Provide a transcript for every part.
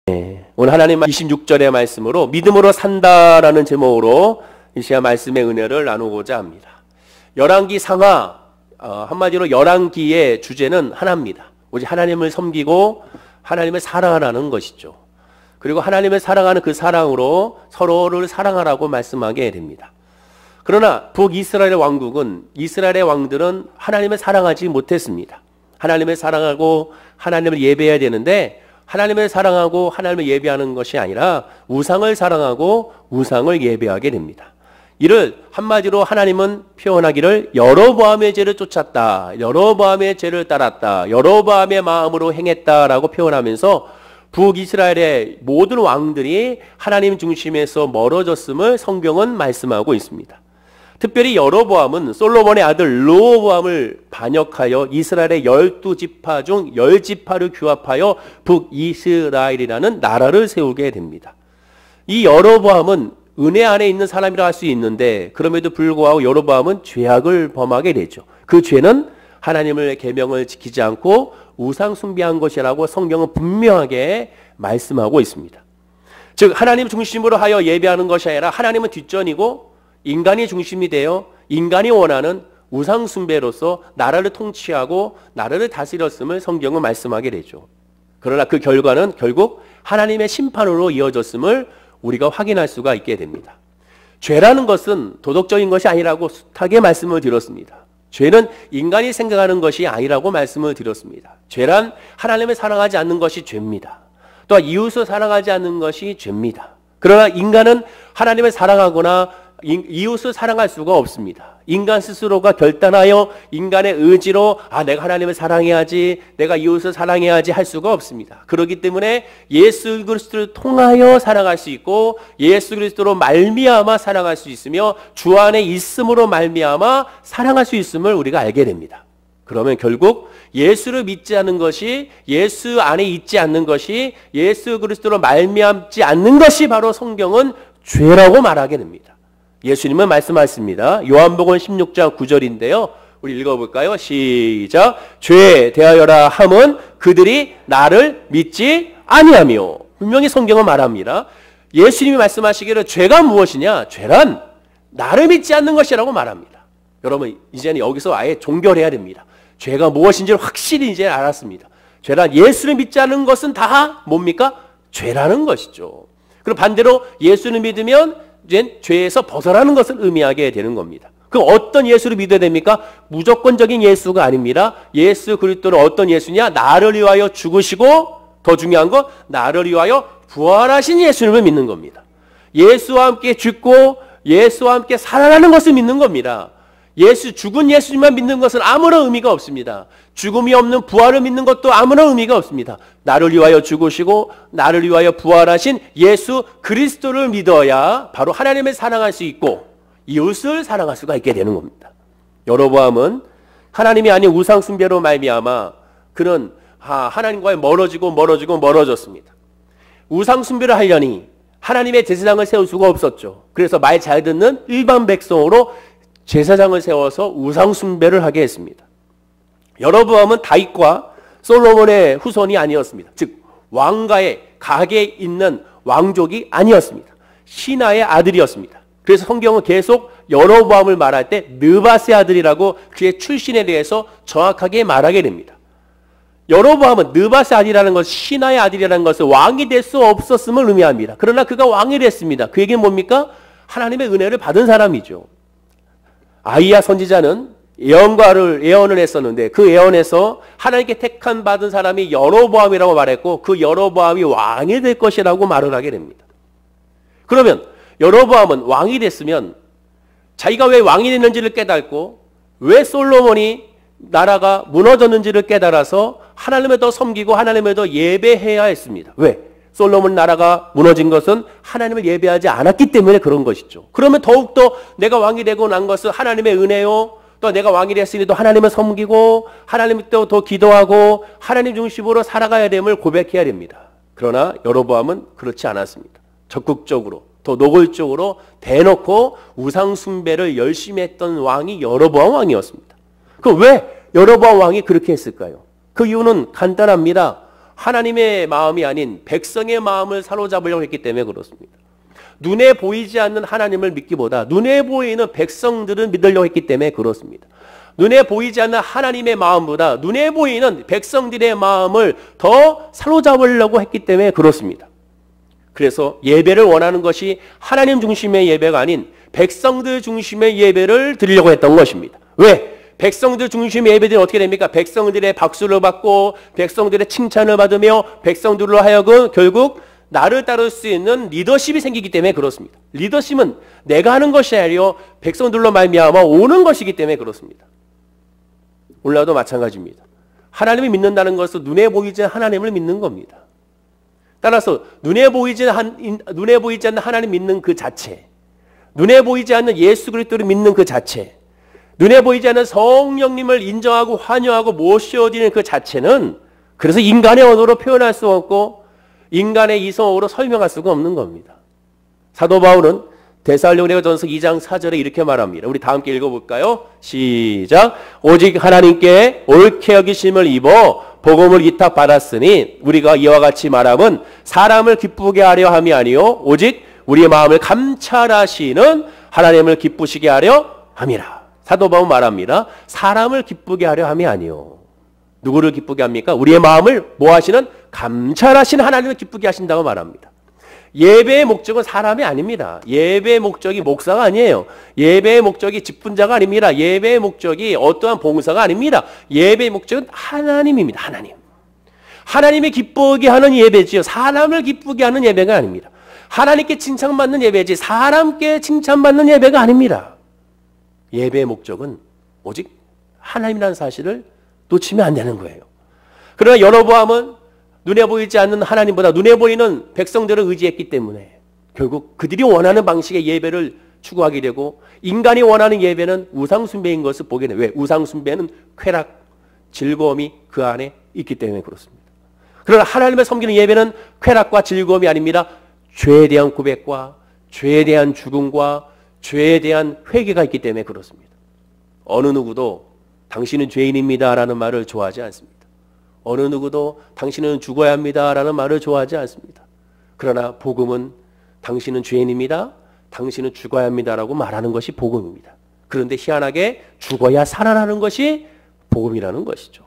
오늘 하나님 26절의 말씀으로 믿음으로 산다라는 제목으로 이 시간 말씀의 은혜를 나누고자 합니다. 열왕기 상하, 한마디로 열왕기의 주제는 하나입니다. 오직 하나님을 섬기고 하나님을 사랑하라는 것이죠. 그리고 하나님을 사랑하는 그 사랑으로 서로를 사랑하라고 말씀하게 됩니다. 그러나 북이스라엘 왕국은, 이스라엘의 왕들은 하나님을 사랑하지 못했습니다. 하나님을 사랑하고 하나님을 예배해야 되는데 하나님을 사랑하고 하나님을 예배하는 것이 아니라 우상을 사랑하고 우상을 예배하게 됩니다. 이를 한마디로 하나님은 표현하기를 여로보암의 죄를 쫓았다, 여로보암의 죄를 따랐다, 여로보암의 마음으로 행했다라고 표현하면서 북이스라엘의 모든 왕들이 하나님 중심에서 멀어졌음을 성경은 말씀하고 있습니다. 특별히 여로보암은 솔로몬의 아들 르호보암을 반역하여 이스라엘의 12지파 중 10지파를 규합하여 북이스라엘이라는 나라를 세우게 됩니다. 이 여로보암은 은혜 안에 있는 사람이라 할 수 있는데 그럼에도 불구하고 여로보암은 죄악을 범하게 되죠. 그 죄는 하나님의 계명을 지키지 않고 우상 숭배한 것이라고 성경은 분명하게 말씀하고 있습니다. 즉 하나님 중심으로 하여 예배하는 것이 아니라 하나님은 뒷전이고 인간이 중심이 되어 인간이 원하는 우상 숭배로서 나라를 통치하고 나라를 다스렸음을 성경은 말씀하게 되죠. 그러나 그 결과는 결국 하나님의 심판으로 이어졌음을 우리가 확인할 수가 있게 됩니다. 죄라는 것은 도덕적인 것이 아니라고 숱하게 말씀을 드렸습니다. 죄는 인간이 생각하는 것이 아니라고 말씀을 드렸습니다. 죄란 하나님을 사랑하지 않는 것이 죄입니다. 또한 이웃을 사랑하지 않는 것이 죄입니다. 그러나 인간은 하나님을 사랑하거나 이웃을 사랑할 수가 없습니다. 인간 스스로가 결단하여 인간의 의지로 내가 하나님을 사랑해야지, 내가 이웃을 사랑해야지 할 수가 없습니다. 그렇기 때문에 예수 그리스도를 통하여 사랑할 수 있고 예수 그리스도로 말미암아 사랑할 수 있으며 주 안에 있음으로 말미암아 사랑할 수 있음을 우리가 알게 됩니다. 그러면 결국 예수를 믿지 않는 것이, 예수 안에 있지 않는 것이, 예수 그리스도로 말미암지 않는 것이 바로 성경은 죄라고 말하게 됩니다. 예수님은 말씀하십니다. 요한복음 16장 9절인데요. 우리 읽어볼까요? 시작. 죄에 대하여라 함은 그들이 나를 믿지 아니하며. 분명히 성경은 말합니다. 예수님이 말씀하시기를 죄가 무엇이냐? 죄란 나를 믿지 않는 것이라고 말합니다. 여러분 이제는 여기서 아예 종결해야 됩니다. 죄가 무엇인지를 확실히 이제 알았습니다. 죄란 예수를 믿지 않는 것은 다 뭡니까? 죄라는 것이죠. 그리고 반대로 예수를 믿으면 이제 죄에서 벗어나는 것을 의미하게 되는 겁니다. 그럼 어떤 예수를 믿어야 됩니까? 무조건적인 예수가 아닙니다. 예수 그리스도는 어떤 예수냐? 나를 위하여 죽으시고 더 중요한 건 나를 위하여 부활하신 예수님을 믿는 겁니다. 예수와 함께 죽고 예수와 함께 살아나는 것을 믿는 겁니다. 죽은 예수님만 믿는 것은 아무런 의미가 없습니다. 죽음이 없는 부활을 믿는 것도 아무런 의미가 없습니다. 나를 위하여 죽으시고 나를 위하여 부활하신 예수 그리스도를 믿어야 바로 하나님을 사랑할 수 있고 이웃을 사랑할 수가 있게 되는 겁니다. 여로보암은 하나님이 아닌 우상 숭배로 말미암아 그는 하나님과의 멀어졌습니다. 우상 숭배를 하려니 하나님의 제사장을 세울 수가 없었죠. 그래서 말 잘 듣는 일반 백성으로 제사장을 세워서 우상 숭배를 하게 했습니다. 여로보암은 다윗과 솔로몬의 후손이 아니었습니다. 즉 왕가의 각에 있는 왕족이 아니었습니다. 신하의 아들이었습니다. 그래서 성경은 계속 여로보암을 말할 때 느밧의 아들이라고 그의 출신에 대해서 정확하게 말하게 됩니다. 여로보암은 느밧의 아들이라는 것, 신하의 아들이라는 것은 왕이 될 수 없었음을 의미합니다. 그러나 그가 왕이 됐습니다. 그 얘기는 뭡니까? 하나님의 은혜를 받은 사람이죠. 아이야 선지자는 예언을 했었는데 그 예언에서 하나님께 택한 받은 사람이 여로보암이라고 말했고 그 여로보암이 왕이 될 것이라고 말을 하게 됩니다. 그러면 여로보암은 왕이 됐으면 자기가 왜 왕이 됐는지를 깨닫고 왜 솔로몬이 나라가 무너졌는지를 깨달아서 하나님을 더 섬기고 하나님을 더 예배해야 했습니다. 왜? 솔로몬 나라가 무너진 것은 하나님을 예배하지 않았기 때문에 그런 것이죠. 그러면 더욱더 내가 왕이 되고 난 것은 하나님의 은혜요. 또 내가 왕이 됐으니 또 하나님을 섬기고 하나님을 또 더 기도하고 하나님 중심으로 살아가야 됨을 고백해야 됩니다. 그러나 여로보암은 그렇지 않았습니다. 적극적으로 더 노골적으로 대놓고 우상 숭배를 열심히 했던 왕이 여로보암 왕이었습니다. 그럼 왜 여로보암 왕이 그렇게 했을까요? 그 이유는 간단합니다. 하나님의 마음이 아닌 백성의 마음을 사로잡으려고 했기 때문에 그렇습니다. 눈에 보이지 않는 하나님을 믿기보다 눈에 보이는 백성들을 믿으려고 했기 때문에 그렇습니다. 눈에 보이지 않는 하나님의 마음보다 눈에 보이는 백성들의 마음을 더 사로잡으려고 했기 때문에 그렇습니다. 그래서 예배를 원하는 것이 하나님 중심의 예배가 아닌 백성들 중심의 예배를 드리려고 했던 것입니다. 왜? 백성들 중심의 예배들은 어떻게 됩니까? 백성들의 박수를 받고 백성들의 칭찬을 받으며 백성들로 하여금 결국 나를 따를 수 있는 리더십이 생기기 때문에 그렇습니다. 리더십은 내가 하는 것이 아니라 백성들로 말미암아 오는 것이기 때문에 그렇습니다. 오늘도 마찬가지입니다. 하나님을 믿는다는 것은 눈에 보이지 않는 하나님을 믿는 겁니다. 따라서 눈에 보이지 않는 하나님 믿는 그 자체, 눈에 보이지 않는 예수 그리스도를 믿는 그 자체, 눈에 보이지 않는 성령님을 인정하고 환영하고 모셔드리는 그 자체는 그래서 인간의 언어로 표현할 수 없고 인간의 이성으로 설명할 수가 없는 겁니다. 사도 바울은 데살로니가전서 2장 4절에 이렇게 말합니다. 우리 다 함께 읽어볼까요? 시작. 오직 하나님께 옳게 여기심을 입어 복음을 위탁받았으니 우리가 이와 같이 말함은 사람을 기쁘게 하려 함이 아니요 오직 우리의 마음을 감찰하시는 하나님을 기쁘시게 하려 함이라. 사도 바울은 말합니다. 사람을 기쁘게 하려 함이 아니요. 누구를 기쁘게 합니까? 우리의 마음을 뭐 하시는? 감찰하시는 하나님을 기쁘게 하신다고 말합니다. 예배의 목적은 사람이 아닙니다. 예배의 목적이 목사가 아니에요. 예배의 목적이 직분자가 아닙니다. 예배의 목적이 어떠한 봉사가 아닙니다. 예배의 목적은 하나님입니다. 하나님. 하나님이 기쁘게 하는 예배지요. 사람을 기쁘게 하는 예배가 아닙니다. 하나님께 칭찬받는 예배지 사람께 칭찬받는 예배가 아닙니다. 예배의 목적은 오직 하나님이라는 사실을 놓치면 안 되는 거예요. 그러나 여로보암은 눈에 보이지 않는 하나님보다 눈에 보이는 백성들을 의지했기 때문에 결국 그들이 원하는 방식의 예배를 추구하게 되고 인간이 원하는 예배는 우상숭배인 것을 보게 돼요. 왜? 우상숭배는 쾌락, 즐거움이 그 안에 있기 때문에 그렇습니다. 그러나 하나님을 섬기는 예배는 쾌락과 즐거움이 아닙니다. 죄에 대한 고백과 죄에 대한 죽음과 죄에 대한 회개가 있기 때문에 그렇습니다. 어느 누구도 당신은 죄인입니다 라는 말을 좋아하지 않습니다. 어느 누구도 당신은 죽어야 합니다 라는 말을 좋아하지 않습니다. 그러나 복음은 당신은 죄인입니다. 당신은 죽어야 합니다 라고 말하는 것이 복음입니다. 그런데 희한하게 죽어야 살아나는 것이 복음이라는 것이죠.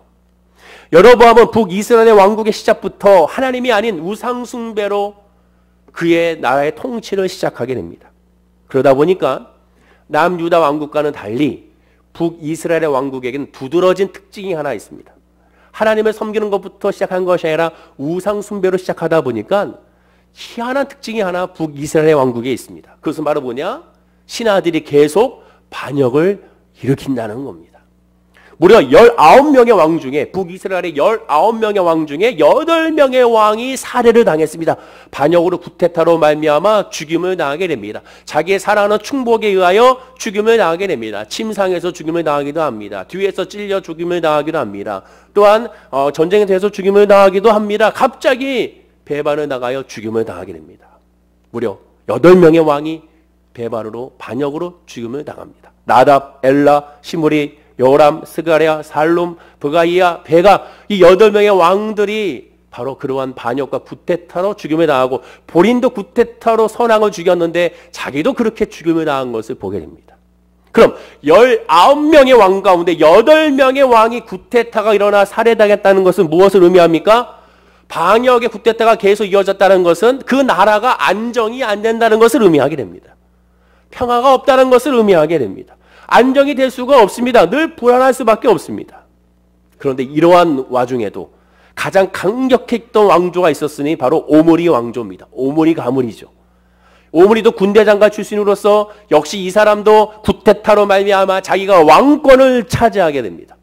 여로보암은 북이스라엘 왕국의 시작부터 하나님이 아닌 우상숭배로 그의 나라의 통치를 시작하게 됩니다. 그러다 보니까 남유다 왕국과는 달리 북이스라엘 왕국에게는 두드러진 특징이 하나 있습니다. 하나님을 섬기는 것부터 시작한 것이 아니라 우상숭배로 시작하다 보니까 희한한 특징이 하나 북이스라엘 왕국에 있습니다. 그것은 바로 뭐냐? 신하들이 계속 반역을 일으킨다는 겁니다. 무려 19명의 왕 중에 북이스라엘의 19명의 왕 중에 8명의 왕이 살해를 당했습니다. 반역으로 구테타로 말미암아 죽임을 당하게 됩니다. 자기의 사랑하는 충복에 의하여 죽임을 당하게 됩니다. 침상에서 죽임을 당하기도 합니다. 뒤에서 찔려 죽임을 당하기도 합니다. 또한 전쟁에 대해서 죽임을 당하기도 합니다. 갑자기 배반을 나가여 죽임을 당하게 됩니다. 무려 8명의 왕이 배반으로 반역으로 죽임을 당합니다. 나답, 엘라, 시므리, 요람, 스가랴, 살룸, 브가이야, 베가 이 8명의 왕들이 바로 그러한 반역과 구테타로 죽임을 당하고 본인도 구테타로 선왕을 죽였는데 자기도 그렇게 죽임을 당한 것을 보게 됩니다. 그럼 19명의 왕 가운데 8명의 왕이 구테타가 일어나 살해당했다는 것은 무엇을 의미합니까? 반역의 구테타가 계속 이어졌다는 것은 그 나라가 안정이 안 된다는 것을 의미하게 됩니다. 평화가 없다는 것을 의미하게 됩니다. 안정이 될 수가 없습니다. 늘 불안할 수밖에 없습니다. 그런데 이러한 와중에도 가장 강력했던 왕조가 있었으니 바로 오므리 왕조입니다. 오므리 가문이죠. 오므리도 군대 장관 출신으로서 역시 이 사람도 구테타로 말미암아 자기가 왕권을 차지하게 됩니다.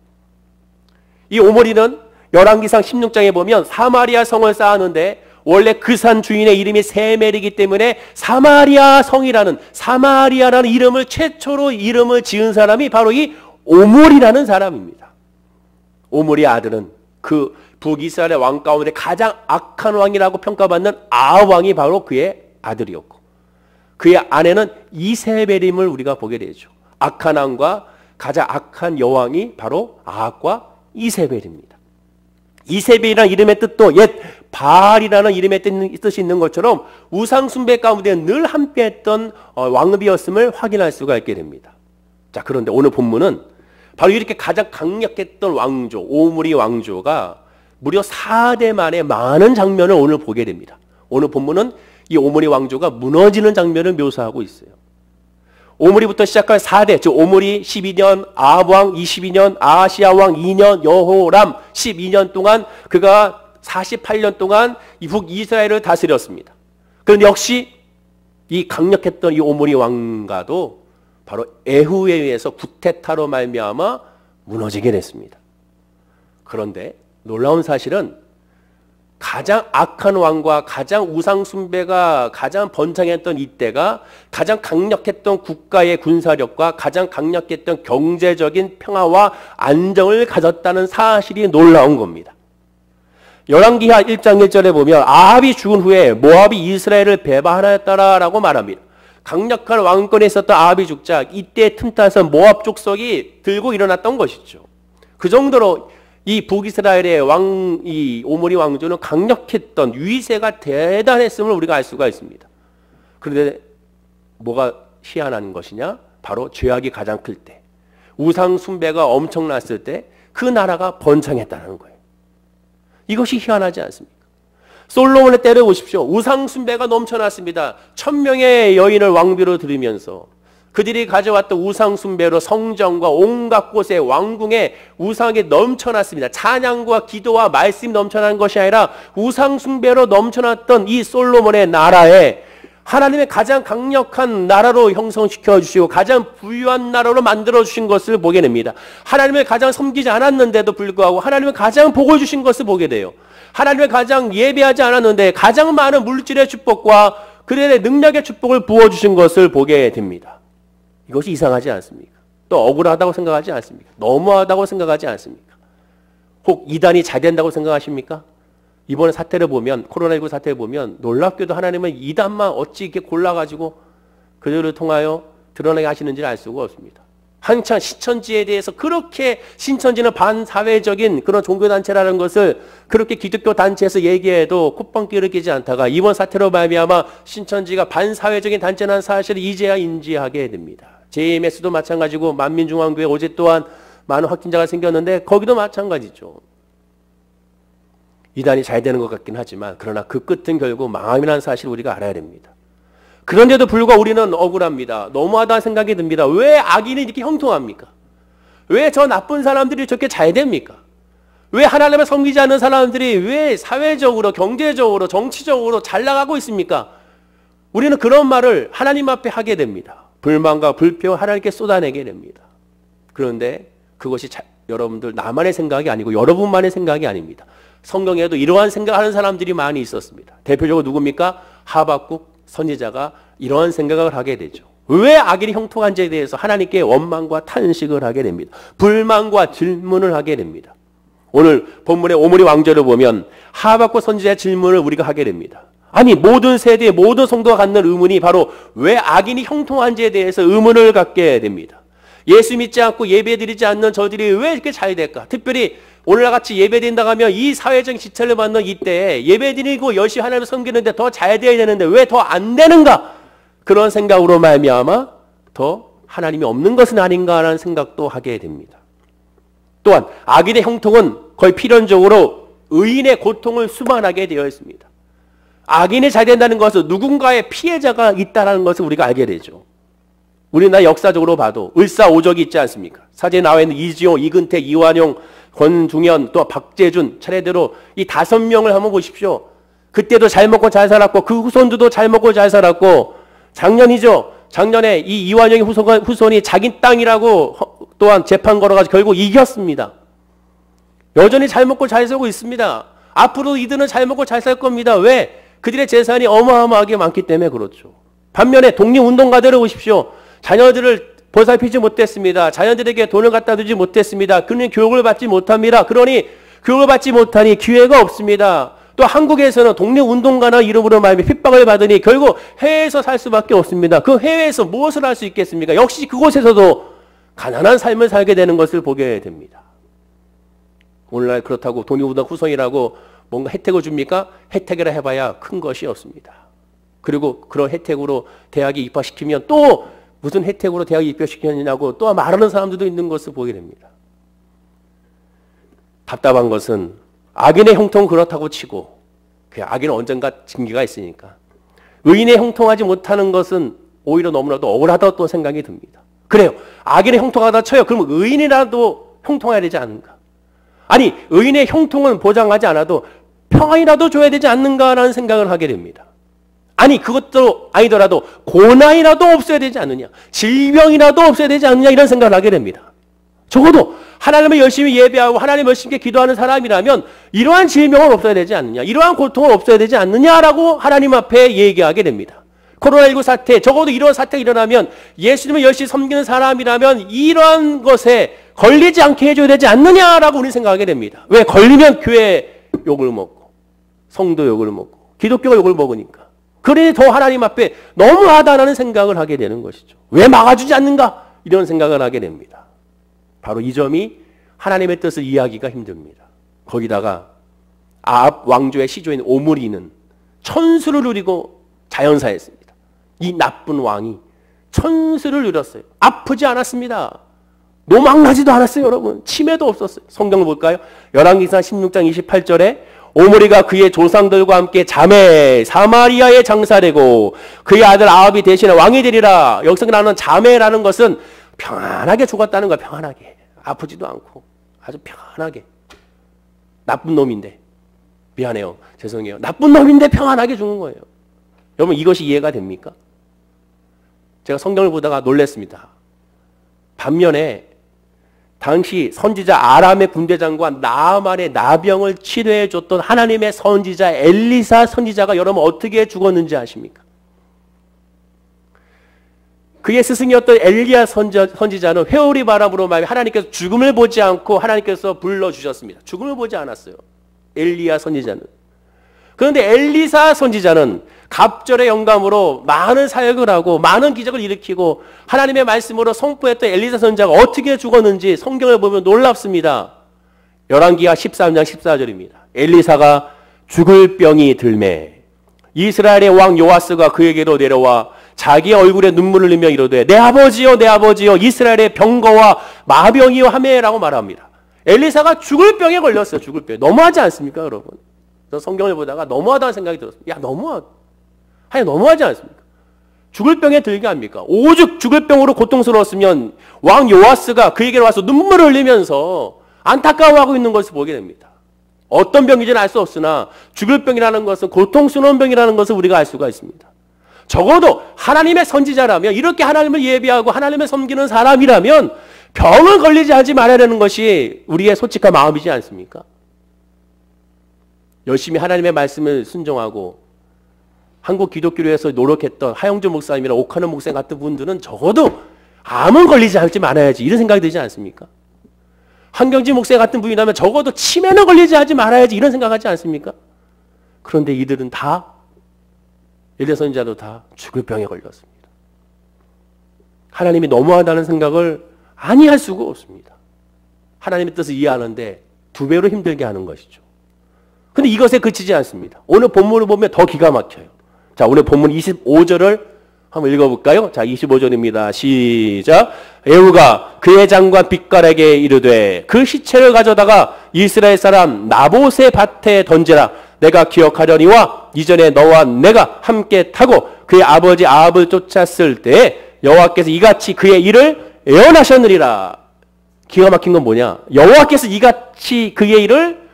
이 오므리는 열왕기상 16장에 보면 사마리아 성을 쌓았는데 원래 그 산 주인의 이름이 세멜이기 때문에 사마리아 성이라는 사마리아라는 이름을 최초로 이름을 지은 사람이 바로 이 오므리라는 사람입니다. 오므리의 아들은 그 북이스라엘 왕 가운데 가장 악한 왕이라고 평가받는 아왕이 바로 그의 아들이었고 그의 아내는 이세벨임을 우리가 보게 되죠. 악한 왕과 가장 악한 여왕이 바로 아합과 이세벨입니다. 이세벨이라는 이름의 뜻도 옛 바알이라는 이름의 뜻이 있는 것처럼 우상 숭배 가운데 늘 함께했던 왕비였음을 확인할 수가 있게 됩니다. 자, 그런데 오늘 본문은 바로 이렇게 가장 강력했던 왕조, 오므리 왕조가 무려 4대 만에 많은 장면을 오늘 보게 됩니다. 오늘 본문은 이 오므리 왕조가 무너지는 장면을 묘사하고 있어요. 오므리부터 시작한 4대, 즉 오므리 12년, 아합왕 22년, 아하시야왕 2년, 여호람 12년 동안 그가 48년 동안 북이스라엘을 다스렸습니다. 그런데 역시 이 강력했던 이 오므리 왕가도 바로 에후에 의해서 구테타로 말미암아 무너지게 됐습니다. 그런데 놀라운 사실은 가장 악한 왕과 가장 우상 숭배가 가장 번창했던 이때가 가장 강력했던 국가의 군사력과 가장 강력했던 경제적인 평화와 안정을 가졌다는 사실이 놀라운 겁니다. 열왕기하 1장 1절에 보면 아합이 죽은 후에 모압이 이스라엘을 배반하였다라고 말합니다. 강력한 왕권에 있었던 아합이 죽자 이때 틈타서 모압 족속이 들고 일어났던 것이죠. 그 정도로 이 북이스라엘의 이 오므리 왕조는 강력했던 위세가 대단했음을 우리가 알 수가 있습니다. 그런데 뭐가 희한한 것이냐? 바로 죄악이 가장 클 때, 우상 숭배가 엄청났을 때 그 나라가 번창했다는 거예요. 이것이 희한하지 않습니까? 솔로몬의 때를 보십시오. 우상 숭배가 넘쳐났습니다. 1000명의 여인을 왕비로 들이면서 그들이 가져왔던 우상 숭배로 성전과 온갖 곳에 왕궁에 우상이 넘쳐났습니다. 찬양과 기도와 말씀이 넘쳐난 것이 아니라 우상 숭배로 넘쳐났던 이 솔로몬의 나라에 하나님의 가장 강력한 나라로 형성시켜 주시고 가장 부유한 나라로 만들어 주신 것을 보게 됩니다. 하나님을 가장 섬기지 않았는데도 불구하고 하나님을 가장 복을 주신 것을 보게 돼요. 하나님을 가장 예배하지 않았는데 가장 많은 물질의 축복과 그들의 능력의 축복을 부어주신 것을 보게 됩니다. 이것이 이상하지 않습니까? 또 억울하다고 생각하지 않습니까? 너무하다고 생각하지 않습니까? 혹 이단이 잘 된다고 생각하십니까? 이번에 사태를 보면, 코로나19 사태를 보면 놀랍게도 하나님은 이단만 어찌 이렇게 골라가지고 그들을 통하여 드러나게 하시는지를 알 수가 없습니다. 한창 신천지에 대해서 그렇게 신천지는 반사회적인 그런 종교단체라는 것을 그렇게 기독교 단체에서 얘기해도 콧방귀를 끼지 않다가 이번 사태로 말미암아 신천지가 반사회적인 단체라는 사실을 이제야 인지하게 됩니다. JMS도 마찬가지고 만민중앙교회 어제 또한 많은 확진자가 생겼는데 거기도 마찬가지죠. 이단이 잘 되는 것 같긴 하지만 그러나 그 끝은 결국 망함이라는 사실을 우리가 알아야 됩니다. 그런데도 불구하고 우리는 억울합니다. 너무하다는 생각이 듭니다. 왜 악인이 이렇게 형통합니까? 왜 저 나쁜 사람들이 저렇게 잘 됩니까? 왜 하나님을 섬기지 않는 사람들이 왜 사회적으로, 경제적으로, 정치적으로 잘 나가고 있습니까? 우리는 그런 말을 하나님 앞에 하게 됩니다. 불만과 불평을 하나님께 쏟아내게 됩니다. 그런데 그것이 여러분들 나만의 생각이 아니고 여러분만의 생각이 아닙니다. 성경에도 이러한 생각하는 사람들이 많이 있었습니다. 대표적으로 누굽니까? 하박국 선지자가 이러한 생각을 하게 되죠. 왜 악인이 형통한지에 대해서 하나님께 원망과 탄식을 하게 됩니다. 불만과 질문을 하게 됩니다. 오늘 본문의 오므리 왕조를 보면 하박국 선지자의 질문을 우리가 하게 됩니다. 아니 모든 세대의 모든 성도가 갖는 의문이 바로 왜 악인이 형통한지에 대해서 의문을 갖게 됩니다. 예수 믿지 않고 예배드리지 않는 저들이 왜 이렇게 잘 될까? 특별히 오늘같이 예배드린다고 하면 이 사회적인 지체를 받는 이때에 예배드리고 열심히 하나님을 섬기는데 더 잘 되어야 되는데 왜 더 안 되는가? 그런 생각으로 말미암아 더 하나님이 없는 것은 아닌가라는 생각도 하게 됩니다. 또한 악인의 형통은 거의 필연적으로 의인의 고통을 수반하게 되어 있습니다. 악인이 잘 된다는 것은 누군가의 피해자가 있다는 것을 우리가 알게 되죠. 우리나라 역사적으로 봐도 을사오적이 있지 않습니까? 사제에 나와 있는 이지호, 이근택, 이완용, 권중현, 또 박재준 차례대로 이 5명을 한번 보십시오. 그때도 잘 먹고 잘 살았고 그 후손들도 잘 먹고 잘 살았고 작년이죠. 작년에 이 이완용의 후손이 자기 땅이라고 또한 재판 걸어가지고 결국 이겼습니다. 여전히 잘 먹고 잘 살고 있습니다. 앞으로 이들은 잘 먹고 잘 살 겁니다. 왜? 그들의 재산이 어마어마하게 많기 때문에 그렇죠. 반면에 독립운동가들을 보십시오. 자녀들을 보살피지 못했습니다. 자녀들에게 돈을 갖다 주지 못했습니다. 그는 교육을 받지 못합니다. 그러니 교육을 받지 못하니 기회가 없습니다. 또 한국에서는 독립운동가나 이름으로 말미 핍박을 받으니 결국 해외에서 살 수밖에 없습니다. 그 해외에서 무엇을 할 수 있겠습니까? 역시 그곳에서도 가난한 삶을 살게 되는 것을 보게 됩니다. 오늘날 그렇다고 독립운동 후손이라고 뭔가 혜택을 줍니까? 혜택이라 해봐야 큰 것이 없습니다. 그리고 그런 혜택으로 대학에 입학시키면 또 무슨 혜택으로 대학에 입학시켰냐고 또 말하는 사람들도 있는 것을 보게 됩니다. 답답한 것은 악인의 형통은 그렇다고 치고 그 악인은 언젠가 징계가 있으니까 의인의 형통하지 못하는 것은 오히려 너무나도 억울하다고 또 생각이 듭니다. 그래요. 악인의 형통하다 쳐요. 그러면 의인이라도 형통해야 되지 않는가? 아니 의인의 형통은 보장하지 않아도 평안이라도 줘야 되지 않는가라는 생각을 하게 됩니다. 아니 그것도 아니더라도 고난이라도 없어야 되지 않느냐, 질병이라도 없어야 되지 않느냐 이런 생각을 하게 됩니다. 적어도 하나님을 열심히 예배하고 하나님 열심히 기도하는 사람이라면 이러한 질병은 없어야 되지 않느냐, 이러한 고통은 없어야 되지 않느냐라고 하나님 앞에 얘기하게 됩니다. 코로나19 사태, 적어도 이런 사태가 일어나면 예수님을 열심히 섬기는 사람이라면 이러한 것에 걸리지 않게 해줘야 되지 않느냐라고 우리는 생각하게 됩니다. 왜? 걸리면 교회 욕을 먹고 성도 욕을 먹고 기독교가 욕을 먹으니까. 그러니 더 하나님 앞에 너무하다라는 생각을 하게 되는 것이죠. 왜 막아주지 않는가? 이런 생각을 하게 됩니다. 바로 이 점이 하나님의 뜻을 이해하기가 힘듭니다. 거기다가 아합 왕조의 시조인 오므리는 천수를 누리고 자연사했습니다. 이 나쁜 왕이 천수를 누렸어요. 아프지 않았습니다. 노망나지도 않았어요, 여러분. 치매도 없었어요. 성경을 볼까요? 열왕기상 16장 28절에 오므리가 그의 조상들과 함께 자매 사마리아에 장사되고 그의 아들 아합이 대신에 왕이 되리라. 여기서 나오는 자매라는 것은 평안하게 죽었다는 거야. 평안하게. 아프지도 않고 아주 평안하게. 나쁜 놈인데. 미안해요. 죄송해요. 나쁜 놈인데 평안하게 죽은 거예요. 여러분 이것이 이해가 됩니까? 제가 성경을 보다가 놀랐습니다. 반면에 당시 선지자 아람의 군대장관 나아만의 나병을 치료해 줬던 하나님의 선지자 엘리사 선지자가 여러분 어떻게 죽었는지 아십니까? 그의 스승이었던 엘리야 선지자는 회오리 바람으로 말미 하나님께서 죽음을 보지 않고 하나님께서 불러주셨습니다. 죽음을 보지 않았어요. 엘리야 선지자는. 그런데 엘리사 선지자는 갑절의 영감으로 많은 사역을 하고 많은 기적을 일으키고 하나님의 말씀으로 선포했던 엘리사 선지자가 어떻게 죽었는지 성경을 보면 놀랍습니다. 열왕기하 13장 14절입니다. 엘리사가 죽을 병이 들매 이스라엘의 왕 요아스가 그에게로 내려와 자기의 얼굴에 눈물을 흘리며 이르되 내 아버지여 내 아버지여 이스라엘의 병거와 마병이여 하매라고 말합니다. 엘리사가 죽을 병에 걸렸어요. 죽을 병. 너무하지 않습니까 여러분? 저 성경을 보다가 너무하다는 생각이 들었어요. 야 너무하지 않습니까? 죽을 병에 들게 합니까? 오죽 죽을 병으로 고통스러웠으면 왕 요아스가 그에게로 와서 눈물을 흘리면서 안타까워하고 있는 것을 보게 됩니다. 어떤 병인지는 알 수 없으나 죽을 병이라는 것은 고통스러운 병이라는 것을 우리가 알 수가 있습니다. 적어도 하나님의 선지자라면 이렇게 하나님을 예비하고 하나님을 섬기는 사람이라면 병을 걸리지 하지 말아야 되는 것이 우리의 솔직한 마음이지 않습니까? 열심히 하나님의 말씀을 순종하고 한국 기독교회에서 노력했던 하영주 목사님이나 옥하는 목사님 같은 분들은 적어도 암은 걸리지 하지 말아야지 이런 생각이 들지 않습니까? 한경지 목사님 같은 분이라면 적어도 치매는 걸리지 하지 말아야지 이런 생각하지 않습니까? 그런데 이들은 다 엘리야 선지자도 다 죽을 병에 걸렸습니다. 하나님이 너무하다는 생각을 아니할 수가 없습니다. 하나님의 뜻을 이해하는데 두 배로 힘들게 하는 것이죠. 근데 이것에 그치지 않습니다. 오늘 본문을 보면 더 기가 막혀요. 자, 오늘 본문 25절을 한번 읽어볼까요? 자, 25절입니다. 시작. 에후가 그의 장관 빗갈에게 이르되 그 시체를 가져다가 이스라엘 사람 나봇의 밭에 던지라. 내가 기억하려니와 이전에 너와 내가 함께 타고 그의 아버지 아합을 쫓았을 때에 여호와께서 이같이 그의 일을 예언하셨느니라. 기가 막힌 건 뭐냐? 여호와께서 이같이 그의 일을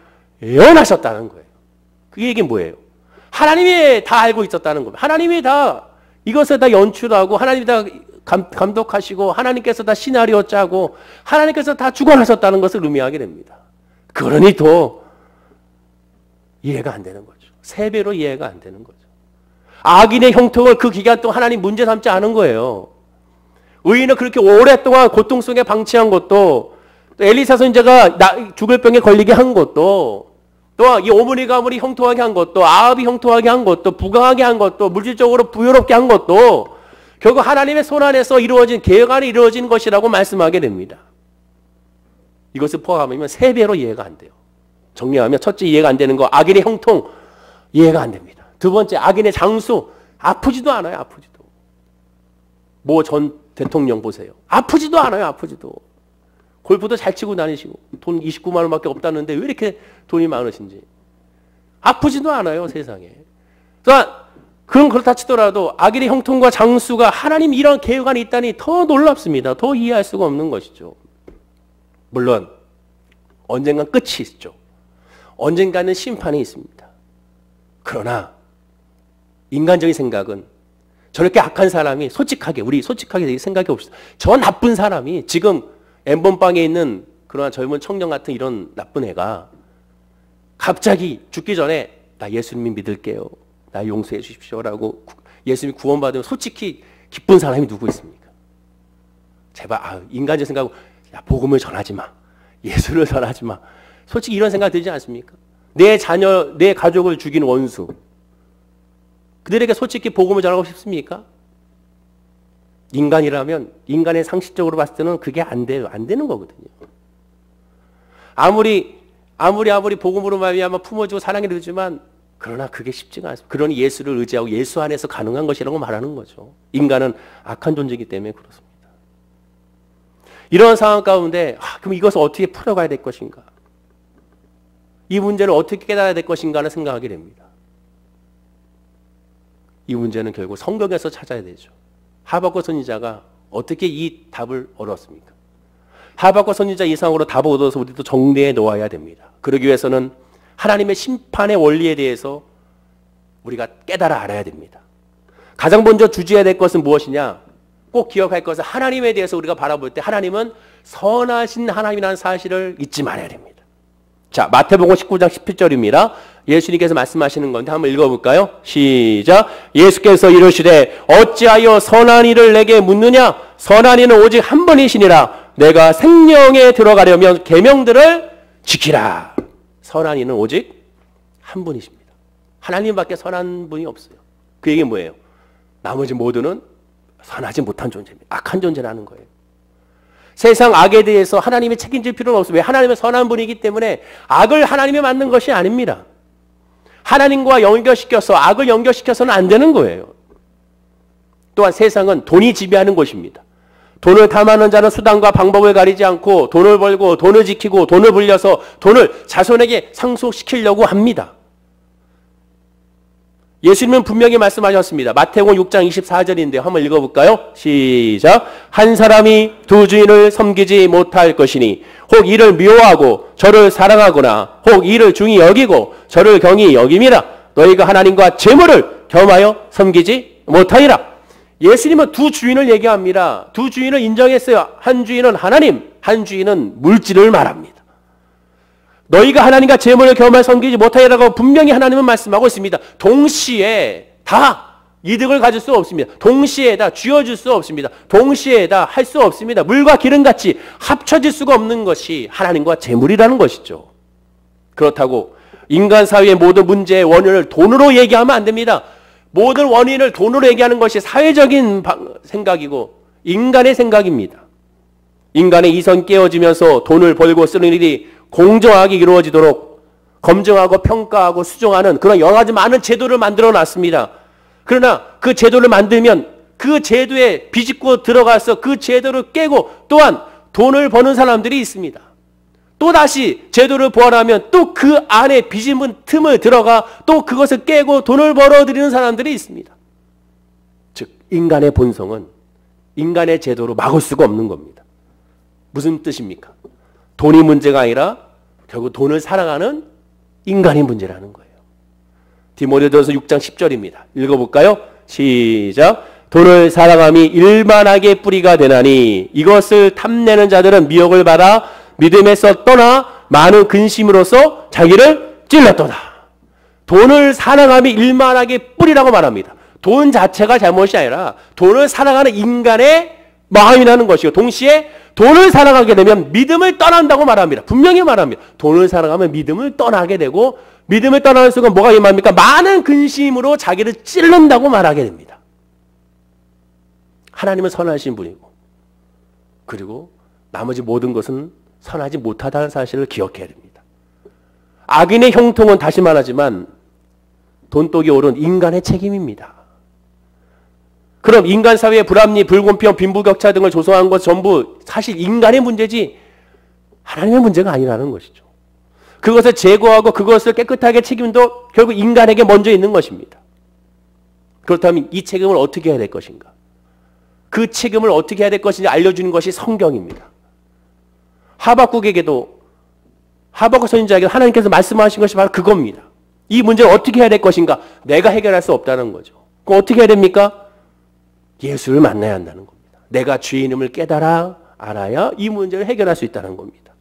예언하셨다는 거예요. 그 얘기는 뭐예요? 하나님이 다 알고 있었다는 겁니다. 하나님이 다 이것을 다 연출하고 하나님이 다 감독하시고 하나님께서 다 시나리오 짜고 하나님께서 다 주관하셨다는 것을 의미하게 됩니다. 그러니 또 이해가 안 되는 거죠. 세 배로 이해가 안 되는 거죠. 악인의 형통을 그 기간 동안 하나님 문제 삼지 않은 거예요. 의인은 그렇게 오랫동안 고통 속에 방치한 것도 또 엘리사 선지자가 죽을 병에 걸리게 한 것도 또 이 오므리 가물이 형통하게 한 것도 아합이 형통하게 한 것도 부강하게 한 것도 물질적으로 부유롭게 한 것도 결국 하나님의 손 안에서 이루어진 계획 안에 이루어진 것이라고 말씀하게 됩니다. 이것을 포함하면 세 배로 이해가 안 돼요. 정리하면 첫째 이해가 안 되는 거 악인의 형통 이해가 안 됩니다. 두 번째 악인의 장수 아프지도 않아요. 아프지도. 모 전 대통령 보세요. 아프지도 않아요. 아프지도. 골프도 잘 치고 다니시고 돈 29만 원밖에 없다는데 왜 이렇게 돈이 많으신지. 아프지도 않아요. 세상에. 그러니까 그건 그렇다 치더라도 악인의 형통과 장수가 하나님 이런 계획안이 있다니 더 놀랍습니다. 더 이해할 수가 없는 것이죠. 물론 언젠간 끝이 있죠. 언젠가는 심판이 있습니다. 그러나 인간적인 생각은 저렇게 악한 사람이 솔직하게 우리 솔직하게 생각해 봅시다. 저 나쁜 사람이 지금 엠번방에 있는 그러나 젊은 청년 같은 이런 나쁜 애가 갑자기 죽기 전에 나 예수님 믿을게요. 나 용서해 주십시오라고 예수님이 구원받으면 솔직히 기쁜 사람이 누구 있습니까? 제발 인간적 생각하고 야, 복음을 전하지 마. 예수를 전하지 마. 솔직히 이런 생각 들지 않습니까? 내 자녀, 내 가족을 죽인 원수. 그들에게 솔직히 복음을 전하고 싶습니까? 인간이라면 인간의 상식적으로 봤을 때는 그게 안 돼요. 안 되는 거거든요. 아무리 복음으로 말미암아 품어주고 사랑해 주지만 그러나 그게 쉽지가 않습니다. 그러니 예수를 의지하고 예수 안에서 가능한 것이라고 말하는 거죠. 인간은 악한 존재이기 때문에 그렇습니다. 이런 상황 가운데 그럼 이것을 어떻게 풀어가야 될 것인가? 이 문제를 어떻게 깨달아야 될 것인가 하는 생각하게 됩니다. 이 문제는 결국 성경에서 찾아야 되죠. 하박국 선지자가 어떻게 이 답을 얻었습니까? 하박국 선지자 이상으로 답을 얻어서 우리도 정리해 놓아야 됩니다. 그러기 위해서는 하나님의 심판의 원리에 대해서 우리가 깨달아 알아야 됩니다. 가장 먼저 주지해야 될 것은 무엇이냐? 꼭 기억할 것은 하나님에 대해서 우리가 바라볼 때 하나님은 선하신 하나님이라는 사실을 잊지 말아야 됩니다. 자, 마태복음 19장 17절입니다. 예수님께서 말씀하시는 건데 한번 읽어볼까요? 시작. 예수께서 이르시되 어찌하여 선한 이를 내게 묻느냐? 선한 이는 오직 한 분이시니라. 내가 생명에 들어가려면 계명들을 지키라. 선한 이는 오직 한 분이십니다. 하나님밖에 선한 분이 없어요. 그 얘기는 뭐예요? 나머지 모두는 선하지 못한 존재입니다. 악한 존재라는 거예요. 세상 악에 대해서 하나님이 책임질 필요는 없어요. 왜? 하나님은 선한 분이기 때문에 악을 하나님이 만든 것이 아닙니다. 하나님과 연결시켜서 악을 연결시켜서는 안 되는 거예요. 또한 세상은 돈이 지배하는 곳입니다. 돈을 탐하는 자는 수단과 방법을 가리지 않고 돈을 벌고 돈을 지키고 돈을 불려서 돈을 자손에게 상속시키려고 합니다. 예수님은 분명히 말씀하셨습니다. 마태복음 6장 24절인데요. 한번 읽어볼까요? 시작. 한 사람이 두 주인을 섬기지 못할 것이니 혹 이를 미워하고 저를 사랑하거나 혹 이를 중히 여기고 저를 경히 여김이라. 너희가 하나님과 재물을 겸하여 섬기지 못하리라. 예수님은 두 주인을 얘기합니다. 두 주인을 인정했어요. 한 주인은 하나님, 한 주인은 물질을 말합니다. 너희가 하나님과 재물을 겸하여 섬기지 못하리라고 분명히 하나님은 말씀하고 있습니다. 동시에 다 이득을 가질 수 없습니다. 동시에 다 쥐어줄 수 없습니다. 동시에 다 할 수 없습니다. 물과 기름같이 합쳐질 수가 없는 것이 하나님과 재물이라는 것이죠. 그렇다고 인간 사회의 모든 문제의 원인을 돈으로 얘기하면 안 됩니다. 모든 원인을 돈으로 얘기하는 것이 사회적인 생각이고 인간의 생각입니다. 인간의 이성이 깨어지면서 돈을 벌고 쓰는 일이 공정하게 이루어지도록 검증하고 평가하고 수정하는 그런 여러 가지 많은 제도를 만들어 놨습니다. 그러나 그 제도를 만들면 그 제도에 비집고 들어가서 그 제도를 깨고 또한 돈을 버는 사람들이 있습니다. 또다시 제도를 보완하면 또 그 안에 비집은 틈을 들어가 또 그것을 깨고 돈을 벌어들이는 사람들이 있습니다. 즉 인간의 본성은 인간의 제도로 막을 수가 없는 겁니다. 무슨 뜻입니까? 돈이 문제가 아니라 결국 돈을 사랑하는 인간이 문제라는 거예요. 디모데전서 6장 10절입니다. 읽어볼까요? 시작. 돈을 사랑함이 일만하게 뿌리가 되나니 이것을 탐내는 자들은 미혹을 받아 믿음에서 떠나 많은 근심으로써 자기를 찔렀도다. 돈을 사랑함이 일만하게 뿌리라고 말합니다. 돈 자체가 잘못이 아니라 돈을 사랑하는 인간의 마음이라는 것이고 동시에 돈을 사랑하게 되면 믿음을 떠난다고 말합니다. 분명히 말합니다. 돈을 사랑하면 믿음을 떠나게 되고 믿음을 떠나는 순간 뭐가 임합니까? 많은 근심으로 자기를 찔른다고 말하게 됩니다. 하나님은 선하신 분이고 그리고 나머지 모든 것은 선하지 못하다는 사실을 기억해야 됩니다. 악인의 형통은 다시 말하지만 돈독이 오른 인간의 책임입니다. 그럼 인간 사회의 불합리, 불공평, 빈부격차 등을 조성한 것 전부 사실 인간의 문제지 하나님의 문제가 아니라는 것이죠. 그것을 제거하고 그것을 깨끗하게 책임도 결국 인간에게 먼저 있는 것입니다. 그렇다면 이 책임을 어떻게 해야 될 것인가? 그 책임을 어떻게 해야 될 것인지 알려주는 것이 성경입니다. 하박국에게도 하박국 선지자에게 하나님께서 말씀하신 것이 바로 그겁니다. 이 문제를 어떻게 해야 될 것인가? 내가 해결할 수 없다는 거죠. 그럼 어떻게 해야 됩니까? 예수를 만나야 한다는 겁니다. 내가 죄인임을 깨달아 알아야 이 문제를 해결할 수 있다는 겁니다.